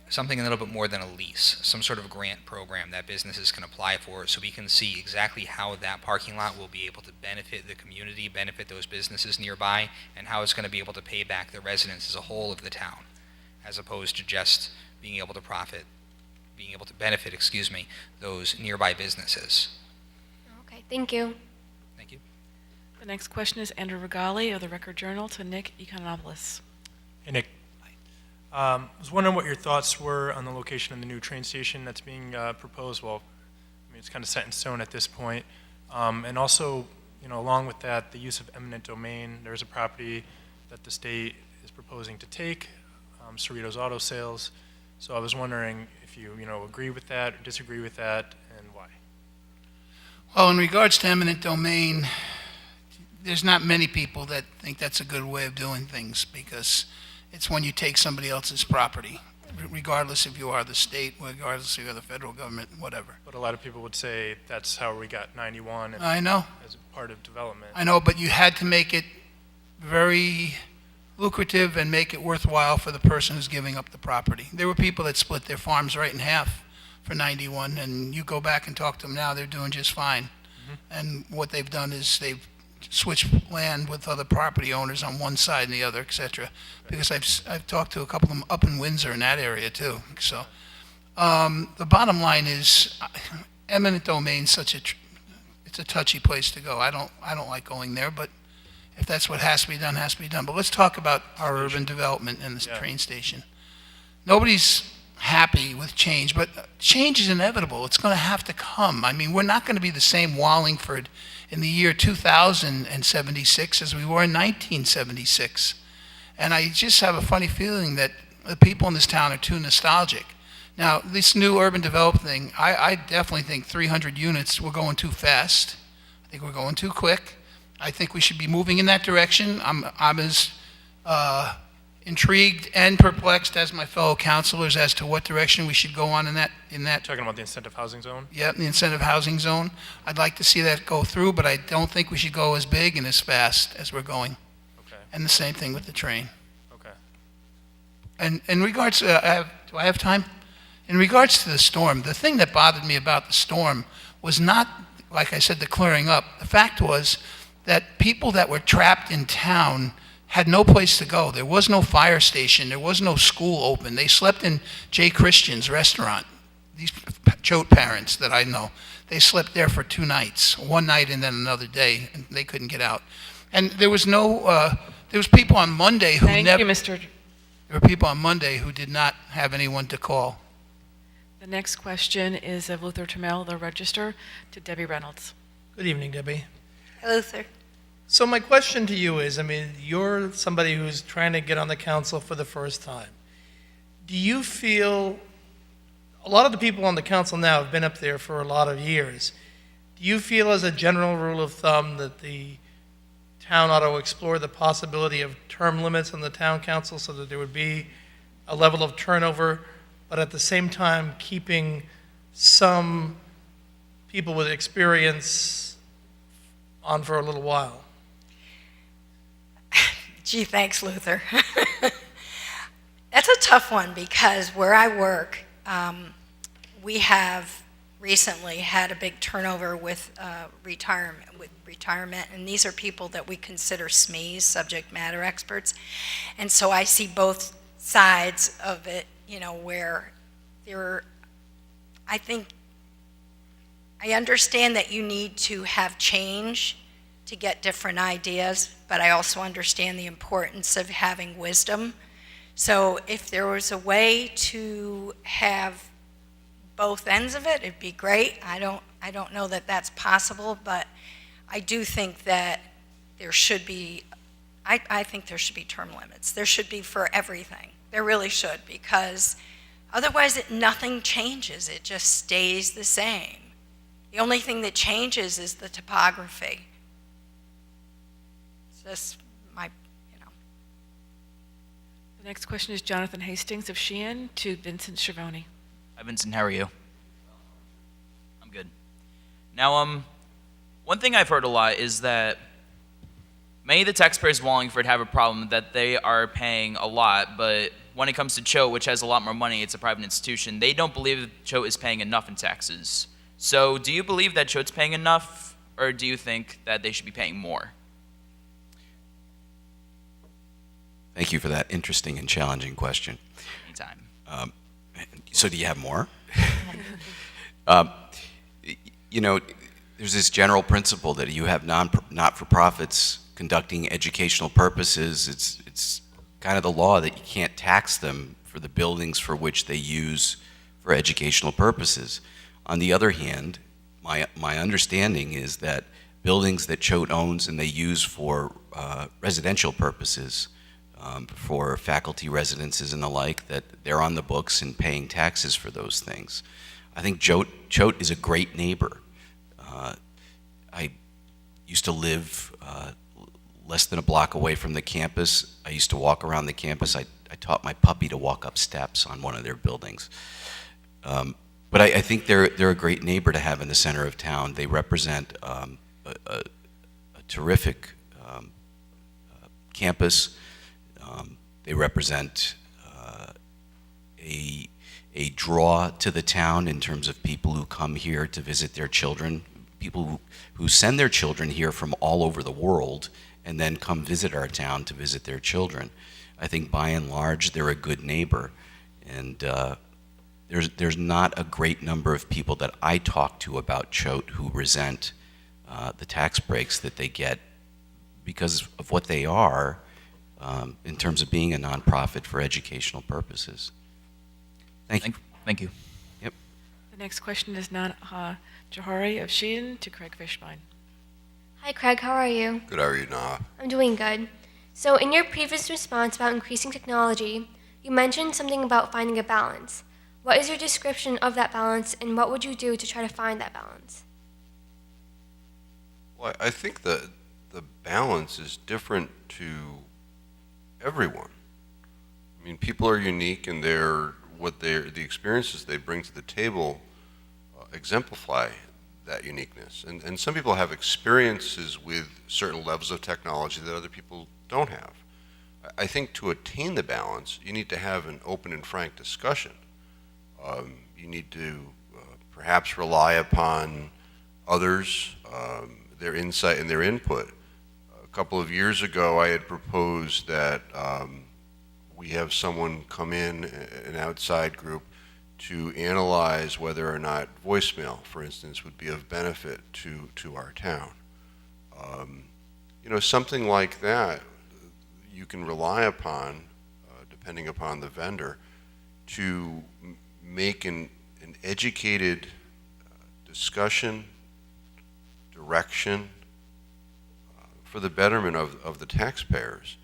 something a little bit more than a lease, some sort of grant program that businesses can apply for, so we can see exactly how that parking lot will be able to benefit the community, benefit those businesses nearby, and how it's going to be able to pay back the residents as a whole of the town, as opposed to just being able to benefit, those nearby businesses. Okay, thank you. Thank you. The next question is Andrew Regali of the Record Journal to Nick Economopoulos. Hey, Nick. I was wondering what your thoughts were on the location of the new train station that's being proposed. Well, I mean, it's kind of set in stone at this point. And also, along with that, the use of eminent domain. There's a property that the state is proposing to take, Cerritos Auto Sales. So I was wondering if you, agree with that or disagree with that, and why. Well, in regards to eminent domain, there's not many people that think that's a good way of doing things, because it's when you take somebody else's property, regardless if you are the state, regardless if you're the federal government, whatever. But a lot of people would say that's how we got 91 and I know, as part of development. I know, but you had to make it very lucrative and make it worthwhile for the person who's giving up the property. There were people that split their farms right in half for 91, and you go back and talk to them now, they're doing just fine. And what they've done is they've switched land with other property owners on one side and the other, et cetera. Because I've talked to a couple of them up in Windsor in that area too. So the bottom line is eminent domain it's a touchy place to go. I don't like going there, but if that's what has to be done, has to be done. But let's talk about our urban development and the train station. Nobody's happy with change, but change is inevitable. It's going to have to come. I mean, we're not going to be the same Wallingford in the year 2076 as we were in 1976. And I just have a funny feeling that the people in this town are too nostalgic. Now, this new urban development thing, I definitely think 300 units, we're going too fast. I think we're going too quick. I think we should be moving in that direction. I'm as intrigued and perplexed as my fellow councilors as to what direction we should go on in that. Talking about the incentive housing zone? Yeah, the incentive housing zone. I'd like to see that go through, but I don't think we should go as big and as fast as we're going. Okay. And the same thing with the train. Okay. And in regards to, do I have time? In regards to the storm, the thing that bothered me about the storm was not, like I said, the clearing up. The fact was that people that were trapped in town had no place to go. There was no fire station. There was no school open. They slept in Jay Christian's restaurant. These Choate parents that I know, they slept there for 2 nights, one night and then another day, and they couldn't get out. And there was there was people on Monday who Thank you, Mr. There were people on Monday who did not have anyone to call. The next question is of Luther Tamel, the Register, to Debbie Reynolds. Good evening, Debbie. Luther. So my question to you is, I mean, you're somebody who's trying to get on the council for the first time. Do you feel, a lot of the people on the council now have been up there for a lot of years. Do you feel as a general rule of thumb that the town ought to explore the possibility of term limits on the town council so that there would be a level of turnover, but at the same time keeping some people with experience on for a little while? Gee, thanks, Luther. That's a tough one because where I work, we have recently had a big turnover with retirement, and these are people that we consider SMEs, subject matter experts. And so I see both sides of it, where I understand that you need to have change to get different ideas, but I also understand the importance of having wisdom. So if there was a way to have both ends of it, it'd be great. I don't know that that's possible, but I do think that there should be, I think there should be term limits. There should be for everything. There really should, because otherwise nothing changes. It just stays the same. The only thing that changes is the topography. That's my, The next question is Jonathan Hastings of Sheehan to Vincent Schiavone. Hi, Vincent. How are you? I'm good. Now, one thing I've heard a lot is that many of the taxpayers of Wallingford have a problem that they are paying a lot, but when it comes to Choate, which has a lot more money, it's a private institution, they don't believe that Choate is paying enough in taxes. So do you believe that Choate's paying enough, or do you think that they should be paying more? Thank you for that interesting and challenging question. Anytime. So do you have more? There's this general principle that you have not-for-profits conducting educational purposes. It's kind of the law that you can't tax them for the buildings for which they use for educational purposes. On the other hand, my understanding is that buildings that Choate owns and they use for residential purposes, for faculty residences and the like, that they're on the books and paying taxes for those things. I think Choate is a great neighbor. I used to live less than a block away from the campus. I used to walk around the campus. I taught my puppy to walk up steps on one of their buildings. But I think they're a great neighbor to have in the center of town. They represent a terrific campus. They represent a draw to the town in terms of people who come here to visit their children, people who send their children here from all over the world and then come visit our town to visit their children. I think by and large they're a good neighbor, and there's not a great number of people that I talk to about Choate who resent the tax breaks that they get because of what they are in terms of being a nonprofit for educational purposes. Thank you. Thank you. Yep. The next question is Naha Johari of Sheehan to Craig Fishbein. Hi, Craig. How are you? Good, how are you, Naha? I'm doing good. So, in your previous response about increasing technology, you mentioned something about finding a balance. What is your description of that balance, and what would you do to try to find that balance? Well, I think the balance is different to everyone. I mean, people are unique, and the experiences they bring to the table exemplify that uniqueness. And some people have experiences with certain levels of technology that other people don't have. I think to attain the balance, you need to have an open and frank discussion. You need to perhaps rely upon others, their insight and their input. A couple of years ago, I had proposed that we have someone come in, an outside group, to analyze whether or not voicemail, for instance, would be of benefit to our town. Something like that you can rely upon, depending upon the vendor, to make an educated discussion, direction for the betterment of the taxpayers.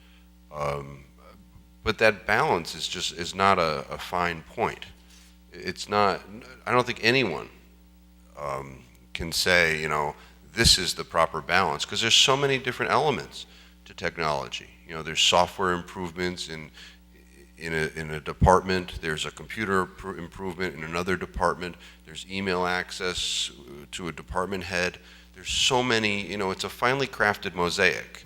But that balance is not a fine point. It's not, I don't think anyone can say, this is the proper balance, because there's so many different elements to technology. There's software improvements in a department, there's a computer improvement in another department, there's email access to a department head. There's so many, it's a finely crafted mosaic.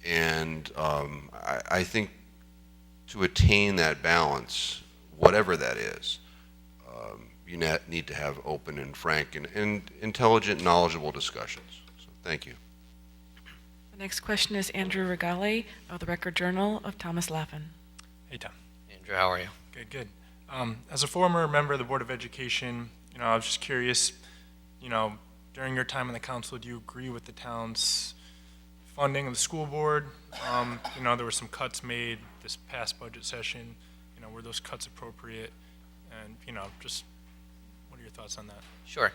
And I think to attain that balance, whatever that is, you need to have open and frank and intelligent, knowledgeable discussions. So thank you. The next question is Andrew Regali of the Record Journal of Thomas Laffin. Hey, Tom. Andrew, how are you? Good. As a former member of the Board of Education, I was just curious, during your time on the council, do you agree with the town's funding of the school board? There were some cuts made this past budget session. Were those cuts appropriate? And, just what are your thoughts on that? Sure.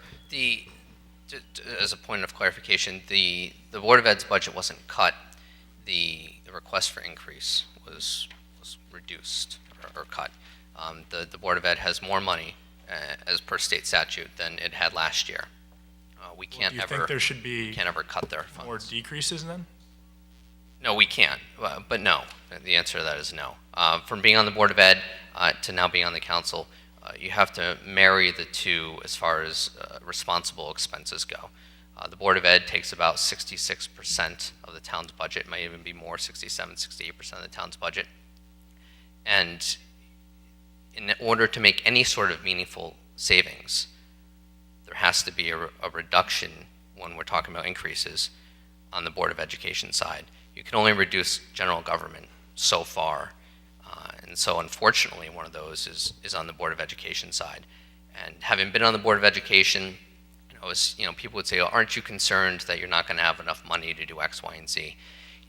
As a point of clarification, the Board of Ed's budget wasn't cut. The request for increase was reduced or cut. The Board of Ed has more money as per state statute than it had last year. We can't Do you ever think there should be can't ever cut their funds. more decreases then? No, we can't. But no, the answer to that is no. From being on the Board of Ed to now being on the council, you have to marry the two as far as responsible expenses go. The Board of Ed takes about 66% of the town's budget, it might even be more, 67, 68% of the town's budget. And in order to make any sort of meaningful savings, there has to be a reduction when we're talking about increases on the Board of Education side. You can only reduce general government so far. And so unfortunately, one of those is on the Board of Education side. And having been on the Board of Education, people would say, aren't you concerned that you're not going to have enough money to do X, Y, and Z?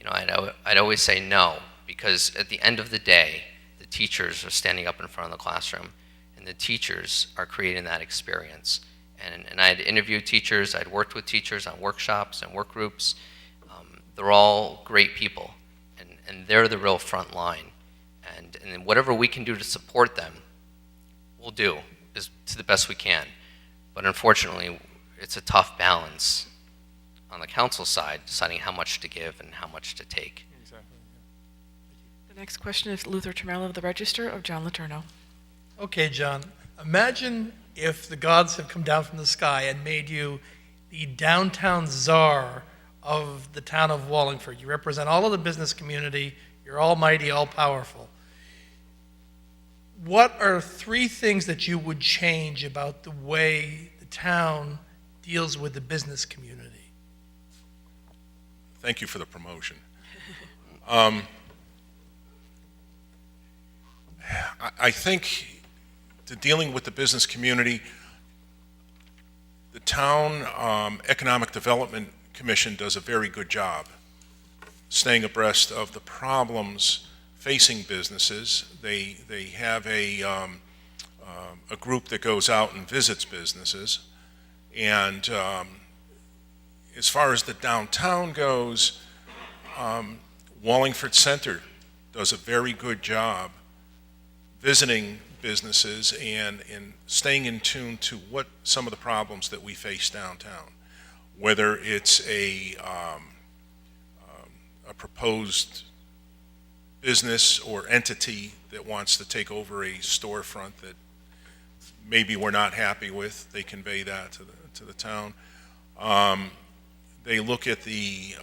I'd always say no, because at the end of the day, the teachers are standing up in front of the classroom, and the teachers are creating that experience. And I had interviewed teachers, I'd worked with teachers on workshops and work groups. They're all great people, and they're the real front line. And whatever we can do to support them, we'll do to the best we can. But unfortunately, it's a tough balance on the council side, deciding how much to give and how much to take. Exactly. The next question is Luther Tramello of the Register of John Letourneau. Okay, John, imagine if the gods have come down from the sky and made you the downtown czar of the town of Wallingford. You represent all of the business community, you're almighty, all-powerful. What are 3 things that you would change about the way the town deals with the business community? Thank you for the promotion. I think the dealing with the business community, the town Economic Development Commission does a very good job staying abreast of the problems facing businesses. They have a group that goes out and visits businesses. And as far as the downtown goes, Wallingford Center does a very good job visiting businesses and staying in tune to what some of the problems that we face downtown, whether it's a proposed business or entity that wants to take over a storefront that maybe we're not happy with, they convey that to the town. They look at the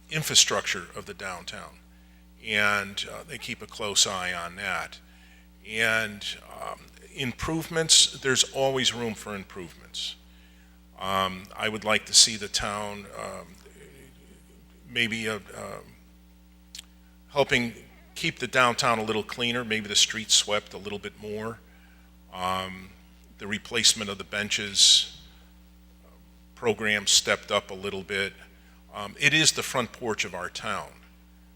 infrastructure of the downtown, and they keep a close eye on that. And improvements, there's always room for improvements. I would like to see the town maybe helping keep the downtown a little cleaner, maybe the streets swept a little bit more. The replacement of the benches program stepped up a little bit. It is the front porch of our town.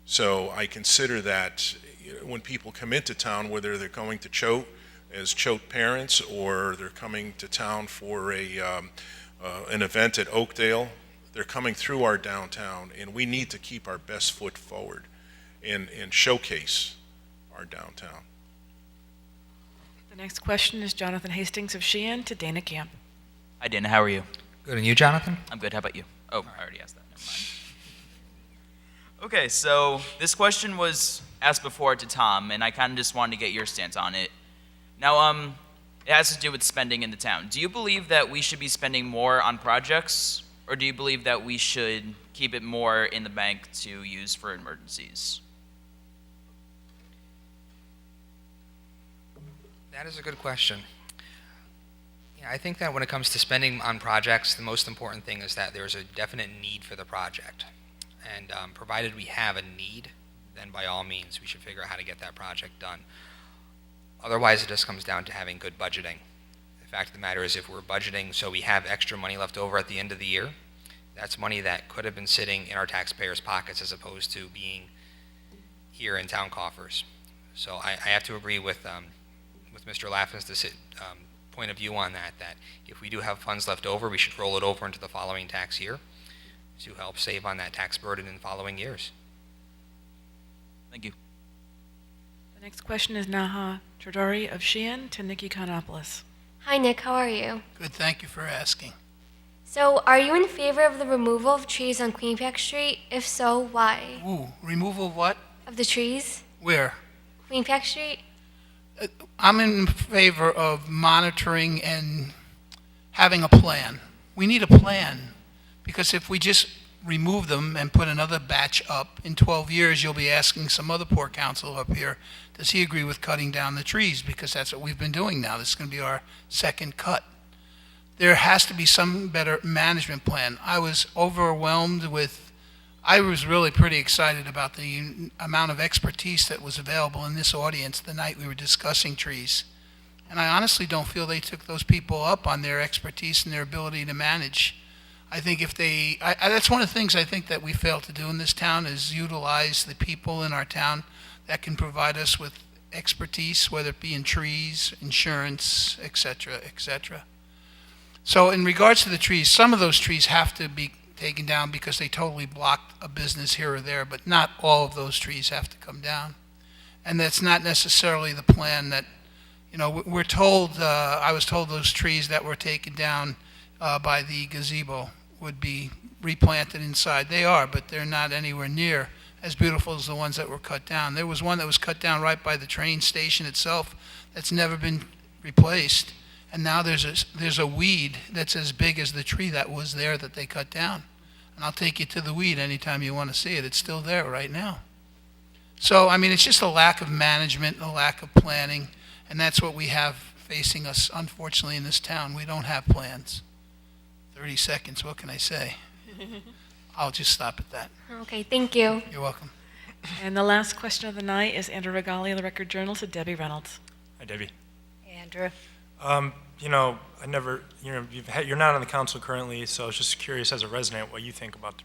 So I consider that when people come into town, whether they're going to Choate as Choate parents or they're coming to town for an event at Oakdale, they're coming through our downtown, and we need to keep our best foot forward and showcase our downtown. The next question is Jonathan Hastings of Sheehan to Dana Camp. Hi, Dana. How are you? Good, and you, Jonathan? I'm good. How about you? Oh, I already asked that. Never mind. Okay, so this question was asked before to Tom, and I kind of just wanted to get your stance on it. Now, it has to do with spending in the town. Do you believe that we should be spending more on projects, or do you believe that we should keep it more in the bank to use for emergencies? That is a good question. Yeah, I think that when it comes to spending on projects, the most important thing is that there's a definite need for the project. And provided we have a need, then by all means, we should figure out how to get that project done. Otherwise, it just comes down to having good budgeting. The fact of the matter is, if we're budgeting so we have extra money left over at the end of the year, that's money that could have been sitting in our taxpayers' pockets as opposed to being here in town coffers. So I have to agree with Mr. Laffin's point of view on that if we do have funds left over, we should roll it over into the following tax year to help save on that tax burden in following years. Thank you. The next question is Naha Tradori of Sheehan to Nikki Konopoulos. Hi, Nick. How are you? Good, thank you for asking. So, are you in favor of the removal of trees on Queenspack Street? If so, why? Ooh, removal of what? Of the trees? Where? Queenspack Street? I'm in favor of monitoring and having a plan. We need a plan, because if we just remove them and put another batch up, in 12 years you'll be asking some other poor council up here, does he agree with cutting down the trees? Because that's what we've been doing now. This is going to be our second cut. There has to be some better management plan. I was really pretty excited about the amount of expertise that was available in this audience the night we were discussing trees. And I honestly don't feel they took those people up on their expertise and their ability to manage. I think that's one of the things I think that we fail to do in this town is utilize the people in our town that can provide us with expertise, whether it be in trees, insurance, et cetera, et cetera. So in regards to the trees, some of those trees have to be taken down because they totally blocked a business here or there, but not all of those trees have to come down. And that's not necessarily the plan that, we're told, I was told those trees that were taken down by the gazebo would be replanted inside. They are, but they're not anywhere near as beautiful as the ones that were cut down. There was one that was cut down right by the train station itself that's never been replaced. And now there's a weed that's as big as the tree that was there that they cut down. And I'll take you to the weed anytime you want to see it. It's still there right now. So, I mean, it's just a lack of management, a lack of planning, and that's what we have facing us, unfortunately, in this town. We don't have plans. 30 seconds, what can I say? I'll just stop at that. Okay, thank you. You're welcome. And the last question of the night is Andrew Regali of the Record Journal to Debbie Reynolds. Hi, Debbie. Andrew? You know, you're not on the council currently, so I was just curious as a resident what you think about the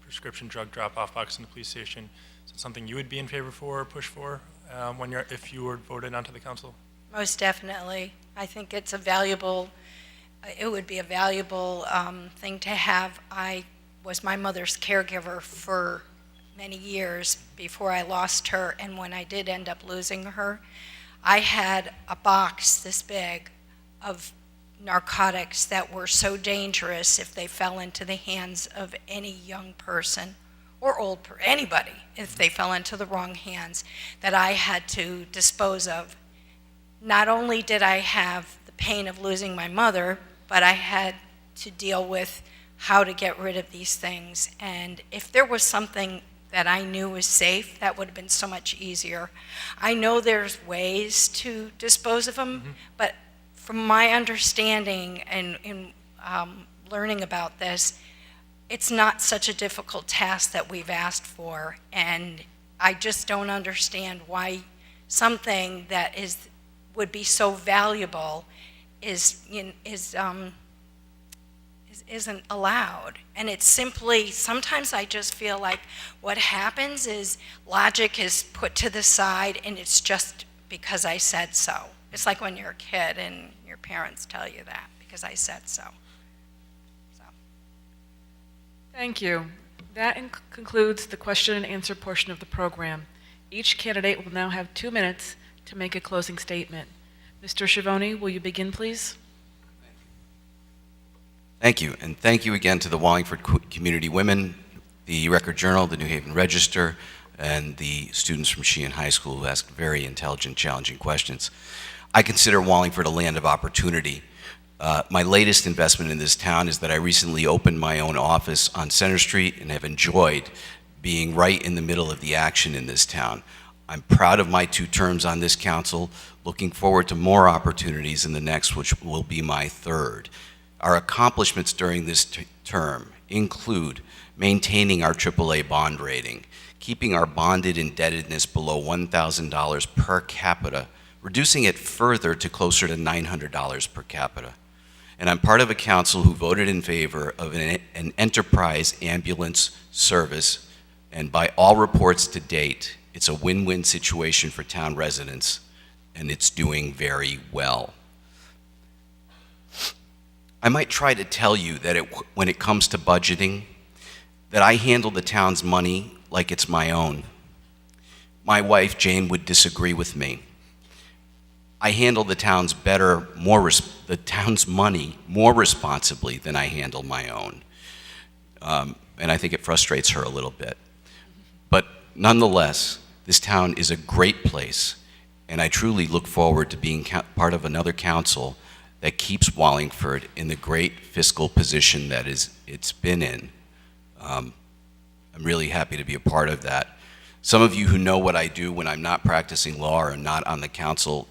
prescription drug drop-off box in the police station. Is it something you would be in favor for or push for if you were voted onto the council? Most definitely. I think it would be a valuable thing to have. I was my mother's caregiver for many years before I lost her, and when I did end up losing her, I had a box this big of narcotics that were so dangerous if they fell into the hands of any young person or anybody, if they fell into the wrong hands, that I had to dispose of. Not only did I have the pain of losing my mother, but I had to deal with how to get rid of these things. And if there was something that I knew was safe, that would have been so much easier. I know there's ways to dispose of them, but from my understanding and in learning about this, it's not such a difficult task that we've asked for, and I just don't understand why something that would be so valuable isn't allowed. And it's simply, sometimes I just feel like what happens is logic is put to the side, and it's just because I said so. It's like when you're a kid and your parents tell you that, because I said so. Thank you. That concludes the question and answer portion of the program. Each candidate will now have 2 minutes to make a closing statement. Mr. Schiavone, will you begin, please? Thank you, and thank you again to the Wallingford Community Women, the Record Journal, the New Haven Register, and the students from Sheehan High School who asked very intelligent, challenging questions. I consider Wallingford a land of opportunity. My latest investment in this town is that I recently opened my own office on Center Street and have enjoyed being right in the middle of the action in this town. I'm proud of my 2 terms on this council, looking forward to more opportunities in the next, which will be my 3rd. Our accomplishments during this term include maintaining our AAA bond rating, keeping our bonded indebtedness below $1,000 per capita, reducing it further to closer to $900 per capita. And I'm part of a council who voted in favor of an enterprise ambulance service, and by all reports to date, it's a win-win situation for town residents, and it's doing very well. I might try to tell you that when it comes to budgeting, that I handle the town's money like it's my own. My wife, Jane, would disagree with me. I handle the town's money more responsibly than I handle my own. And I think it frustrates her a little bit. But nonetheless, this town is a great place, and I truly look forward to being part of another council that keeps Wallingford in the great fiscal position that it's been in. I'm really happy to be a part of that. Some of you who know what I do when I'm not practicing law or not on the council,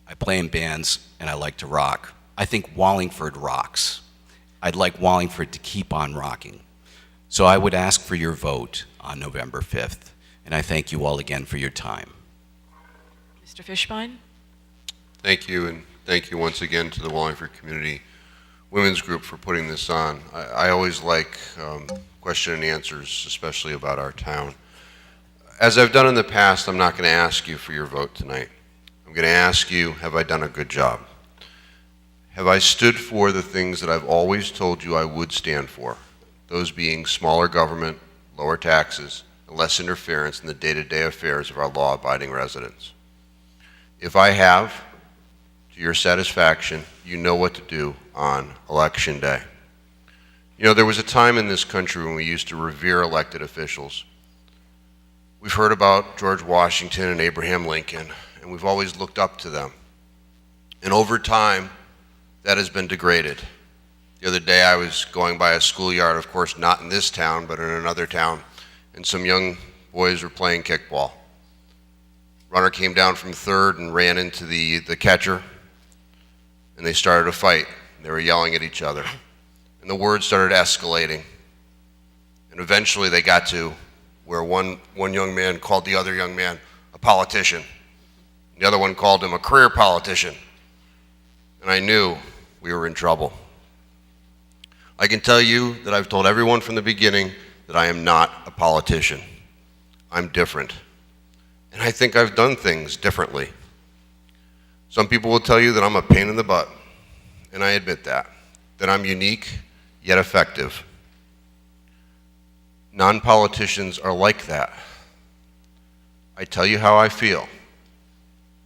I play in bands and I like to rock. I think Wallingford rocks. I'd like Wallingford to keep on rocking. So I would ask for your vote on November 5th, and I thank you all again for your time. Mr. Fishbein? Thank you, and thank you once again to the Wallingford Community Women's Group for putting this on. I always like question and answers, especially about our town. As I've done in the past, I'm not going to ask you for your vote tonight. I'm going to ask you, have I done a good job? Have I stood for the things that I've always told you I would stand for? Those being smaller government, lower taxes, and less interference in the day-to-day affairs of our law-abiding residents. If I have, to your satisfaction, you know what to do on Election Day. You know, there was a time in this country when we used to revere elected officials. We've heard about George Washington and Abraham Lincoln, and we've always looked up to them. And over time, that has been degraded. The other day I was going by a schoolyard, of course not in this town, but in another town, and some young boys were playing kickball. Runner came down from third and ran into the catcher, and they started a fight. They were yelling at each other, and the words started escalating. And eventually they got to where one young man called the other young man a politician. The other one called him a career politician. And I knew we were in trouble. I can tell you that I've told everyone from the beginning that I am not a politician. I'm different. And I think I've done things differently. Some people will tell you that I'm a pain in the butt, and I admit that I'm unique yet effective. Non-politicians are like that. I tell you how I feel.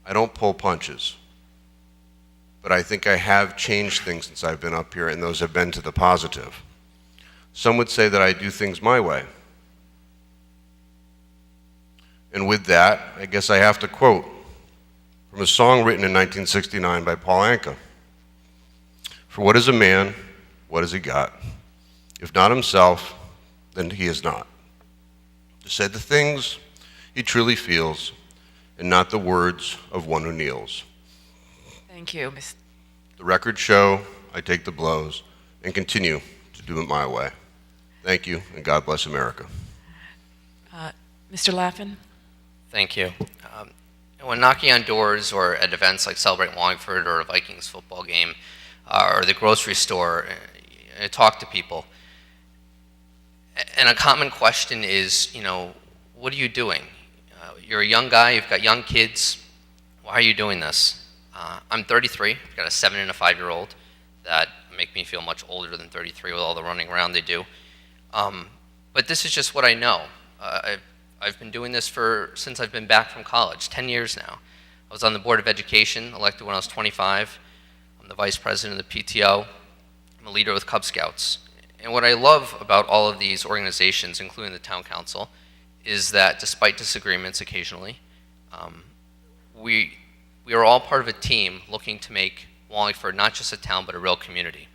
I don't pull punches. But I think I have changed things since I've been up here, and those have been to the positive. Some would say that I do things my way. And with that, I guess I have to quote from a song written in 1969 by Paul Anka. For what is a man? What has he got? If not himself, then he is not. To say the things he truly feels, and not the words of one who kneels. Thank you, Ms. The records show I take the blows and continue to do it my way. Thank you, and God bless America. Mr. Laffin? Thank you. When knocking on doors or at events like Celebrate Wallingford or a Vikings football game or the grocery store, I talk to people. And a common question is, what are you doing? You're a young guy, you've got young kids. Why are you doing this? I'm 33. I've got a 7 and a 5-year-old that make me feel much older than 33 with all the running around they do. But this is just what I know. I've been doing this since I've been back from college, 10 years now. I was on the Board of Education, elected when I was 25. I'm the vice president of the PTO. I'm a leader with Cub Scouts. And what I love about all of these organizations, including the town council, is that despite disagreements occasionally, we are all part of a team looking to make Wallingford not just a town, but a real community.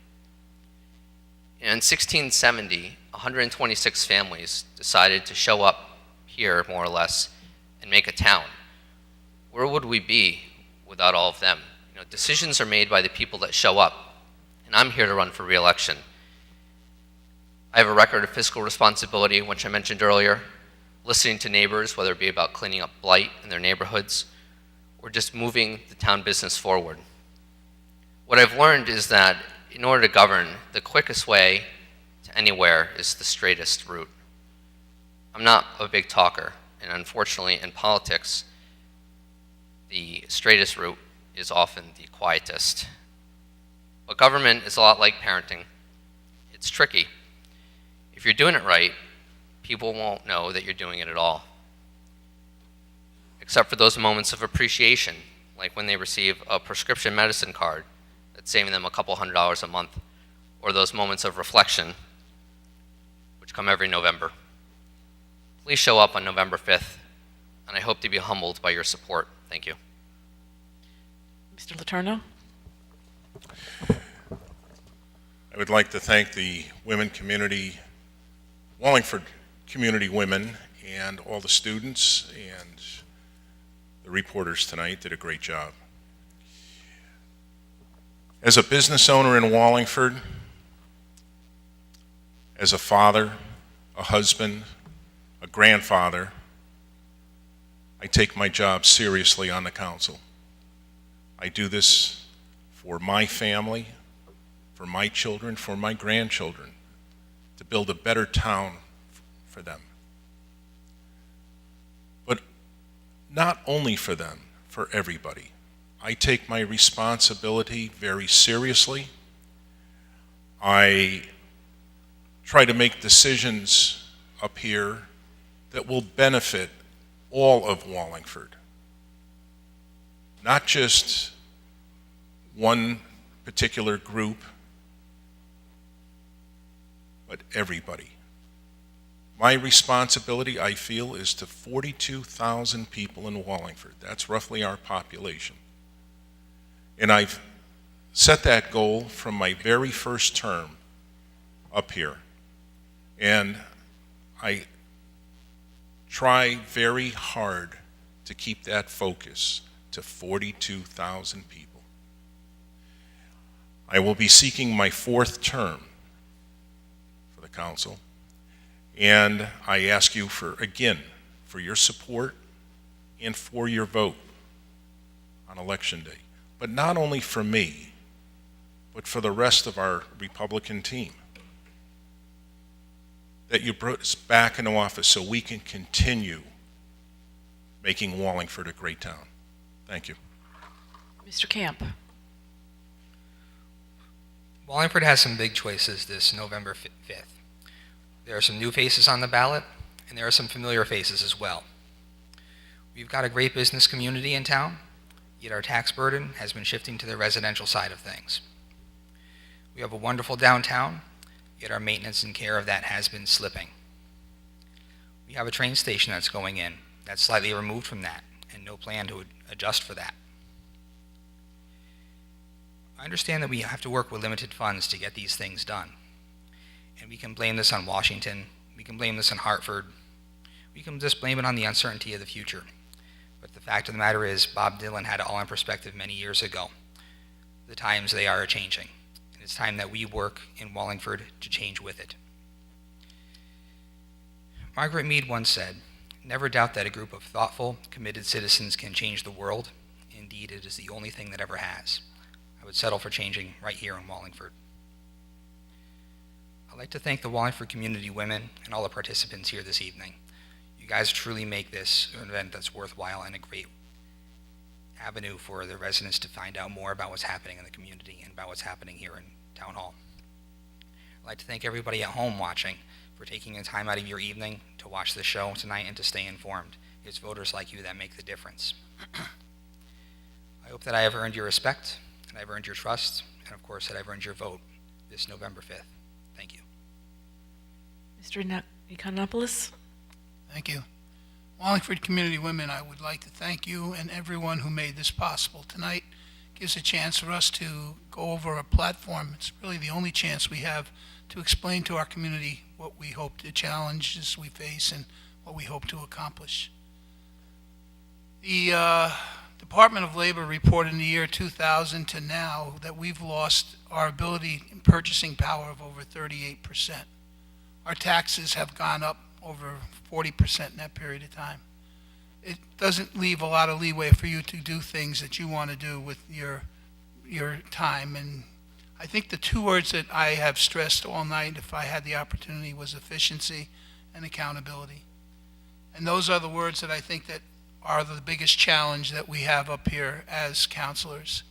In 1670, 126 families decided to show up here, more or less, and make a town. Where would we be without all of them? Decisions are made by the people that show up, and I'm here to run for re-election. I have a record of fiscal responsibility, which I mentioned earlier, listening to neighbors, whether it be about cleaning up blight in their neighborhoods, or just moving the town business forward. What I've learned is that in order to govern, the quickest way to anywhere is the straightest route. I'm not a big talker, and unfortunately in politics, the straightest route is often the quietest. But government is a lot like parenting. It's tricky. If you're doing it right, people won't know that you're doing it at all. Except for those moments of appreciation, like when they receive a prescription medicine card that's saving them a couple $100s a month, or those moments of reflection, which come every November. Please show up on November 5th, and I hope to be humbled by your support. Thank you. Mr. Letourneau? I would like to thank the women community, Wallingford community women, and all the students and the reporters tonight did a great job. As a business owner in Wallingford, as a father, a husband, a grandfather, I take my job seriously on the council. I do this for my family, for my children, for my grandchildren, to build a better town for them. But not only for them, for everybody. I take my responsibility very seriously. I try to make decisions up here that will benefit all of Wallingford. Not just one particular group, but everybody. My responsibility, I feel, is to 42,000 people in Wallingford. That's roughly our population. And I've set that goal from my very first term up here. And I try very hard to keep that focus to 42,000 people. I will be seeking my fourth term for the council. And I ask you again, for your support and for your vote on Election Day. But not only for me, but for the rest of our Republican team. That you put us back into office so we can continue making Wallingford a great town. Thank you. Mr. Camp. Wallingford has some big choices this November 5th. There are some new faces on the ballot, and there are some familiar faces as well. We've got a great business community in town, yet our tax burden has been shifting to the residential side of things. We have a wonderful downtown, yet our maintenance and care of that has been slipping. We have a train station that's going in that's slightly removed from that, and no plan to adjust for that. I understand that we have to work with limited funds to get these things done. And we can blame this on Washington, we can blame this on Hartford, we can just blame it on the uncertainty of the future. But the fact of the matter is, Bob Dylan had it all in perspective many years ago. The times, they are changing. And it's time that we work in Wallingford to change with it. Margaret Mead once said, "Never doubt that a group of thoughtful, committed citizens can change the world. Indeed, it is the only thing that ever has." I would settle for changing right here in Wallingford. I'd like to thank the Wallingford community women and all the participants here this evening. You guys truly make this an event that's worthwhile and a great avenue for the residents to find out more about what's happening in the community and about what's happening here in Town Hall. I'd like to thank everybody at home watching for taking the time out of your evening to watch the show tonight and to stay informed. It's voters like you that make the difference. I hope that I have earned your respect, and I've earned your trust, and of course that I've earned your vote this November 5th. Thank you. Mr. Economopoulos. Thank you. Wallingford Community Women, I would like to thank you and everyone who made this possible tonight. Gives a chance for us to go over a platform. It's really the only chance we have to explain to our community what we hope, the challenges we face, and what we hope to accomplish. The Department of Labor reported in the year 2000 to now that we've lost our ability in purchasing power of over 38%. Our taxes have gone up over 40% in that period of time. It doesn't leave a lot of leeway for you to do things that you want to do with your time. And I think the two words that I have stressed all night, if I had the opportunity, was efficiency and accountability. And those are the words that I think that are the biggest challenge that we have up here as counselors.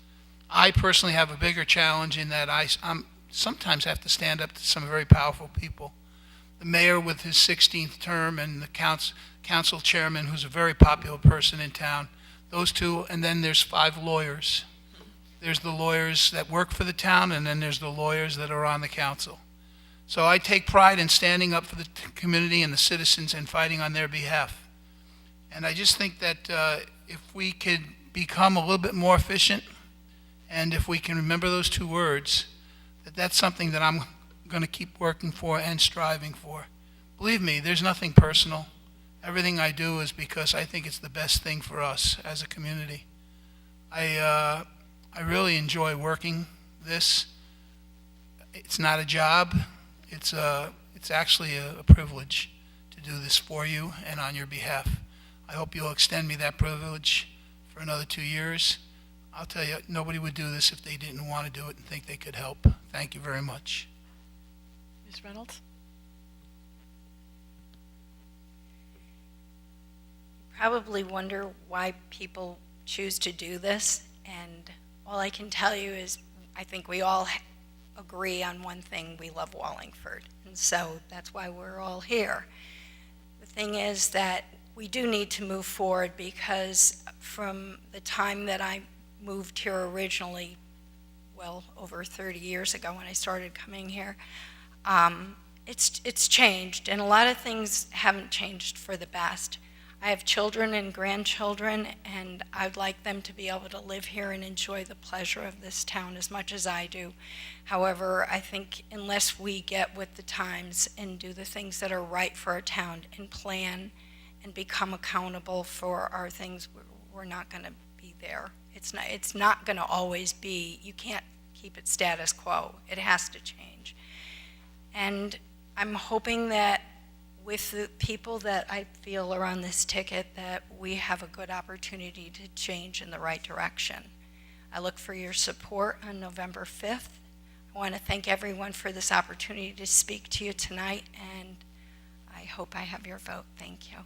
I personally have a bigger challenge in that I'm sometimes have to stand up to some very powerful people. The mayor with his 16th term and the council chairman, who's a very popular person in town, those two, and then there's 5 lawyers. There's the lawyers that work for the town, and then there's the lawyers that are on the council. So I take pride in standing up for the community and the citizens and fighting on their behalf. And I just think that if we could become a little bit more efficient, and if we can remember those 2 words, that's something that I'm going to keep working for and striving for. Believe me, there's nothing personal. Everything I do is because I think it's the best thing for us as a community. I really enjoy working this. It's not a job. It's actually a privilege to do this for you and on your behalf. I hope you'll extend me that privilege for another 2 years. I'll tell you, nobody would do this if they didn't want to do it and think they could help. Thank you very much. Ms. Reynolds? Probably wonder why people choose to do this, and all I can tell you is I think we all agree on one thing: we love Wallingford, and so that's why we're all here. The thing is that we do need to move forward, because from the time that I moved here originally, well, over 30 years ago when I started coming here, it's changed, and a lot of things haven't changed for the best. I have children and grandchildren, and I'd like them to be able to live here and enjoy the pleasure of this town as much as I do. However, I think unless we get with the times and do the things that are right for our town and plan and become accountable for our things, we're not going to be there. It's not going to always be, you can't keep it status quo. It has to change. And I'm hoping that with the people that I feel are on this ticket, that we have a good opportunity to change in the right direction. I look for your support on November 5th. I want to thank everyone for this opportunity to speak to you tonight, and I hope I have your vote. Thank you.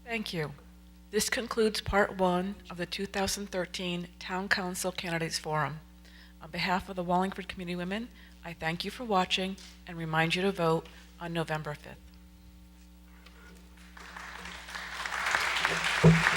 Thank you. This concludes Part 1 of the 2013 Town Council Candidates Forum. On behalf of the Wallingford Community Women, I thank you for watching and remind you to vote on November 5th.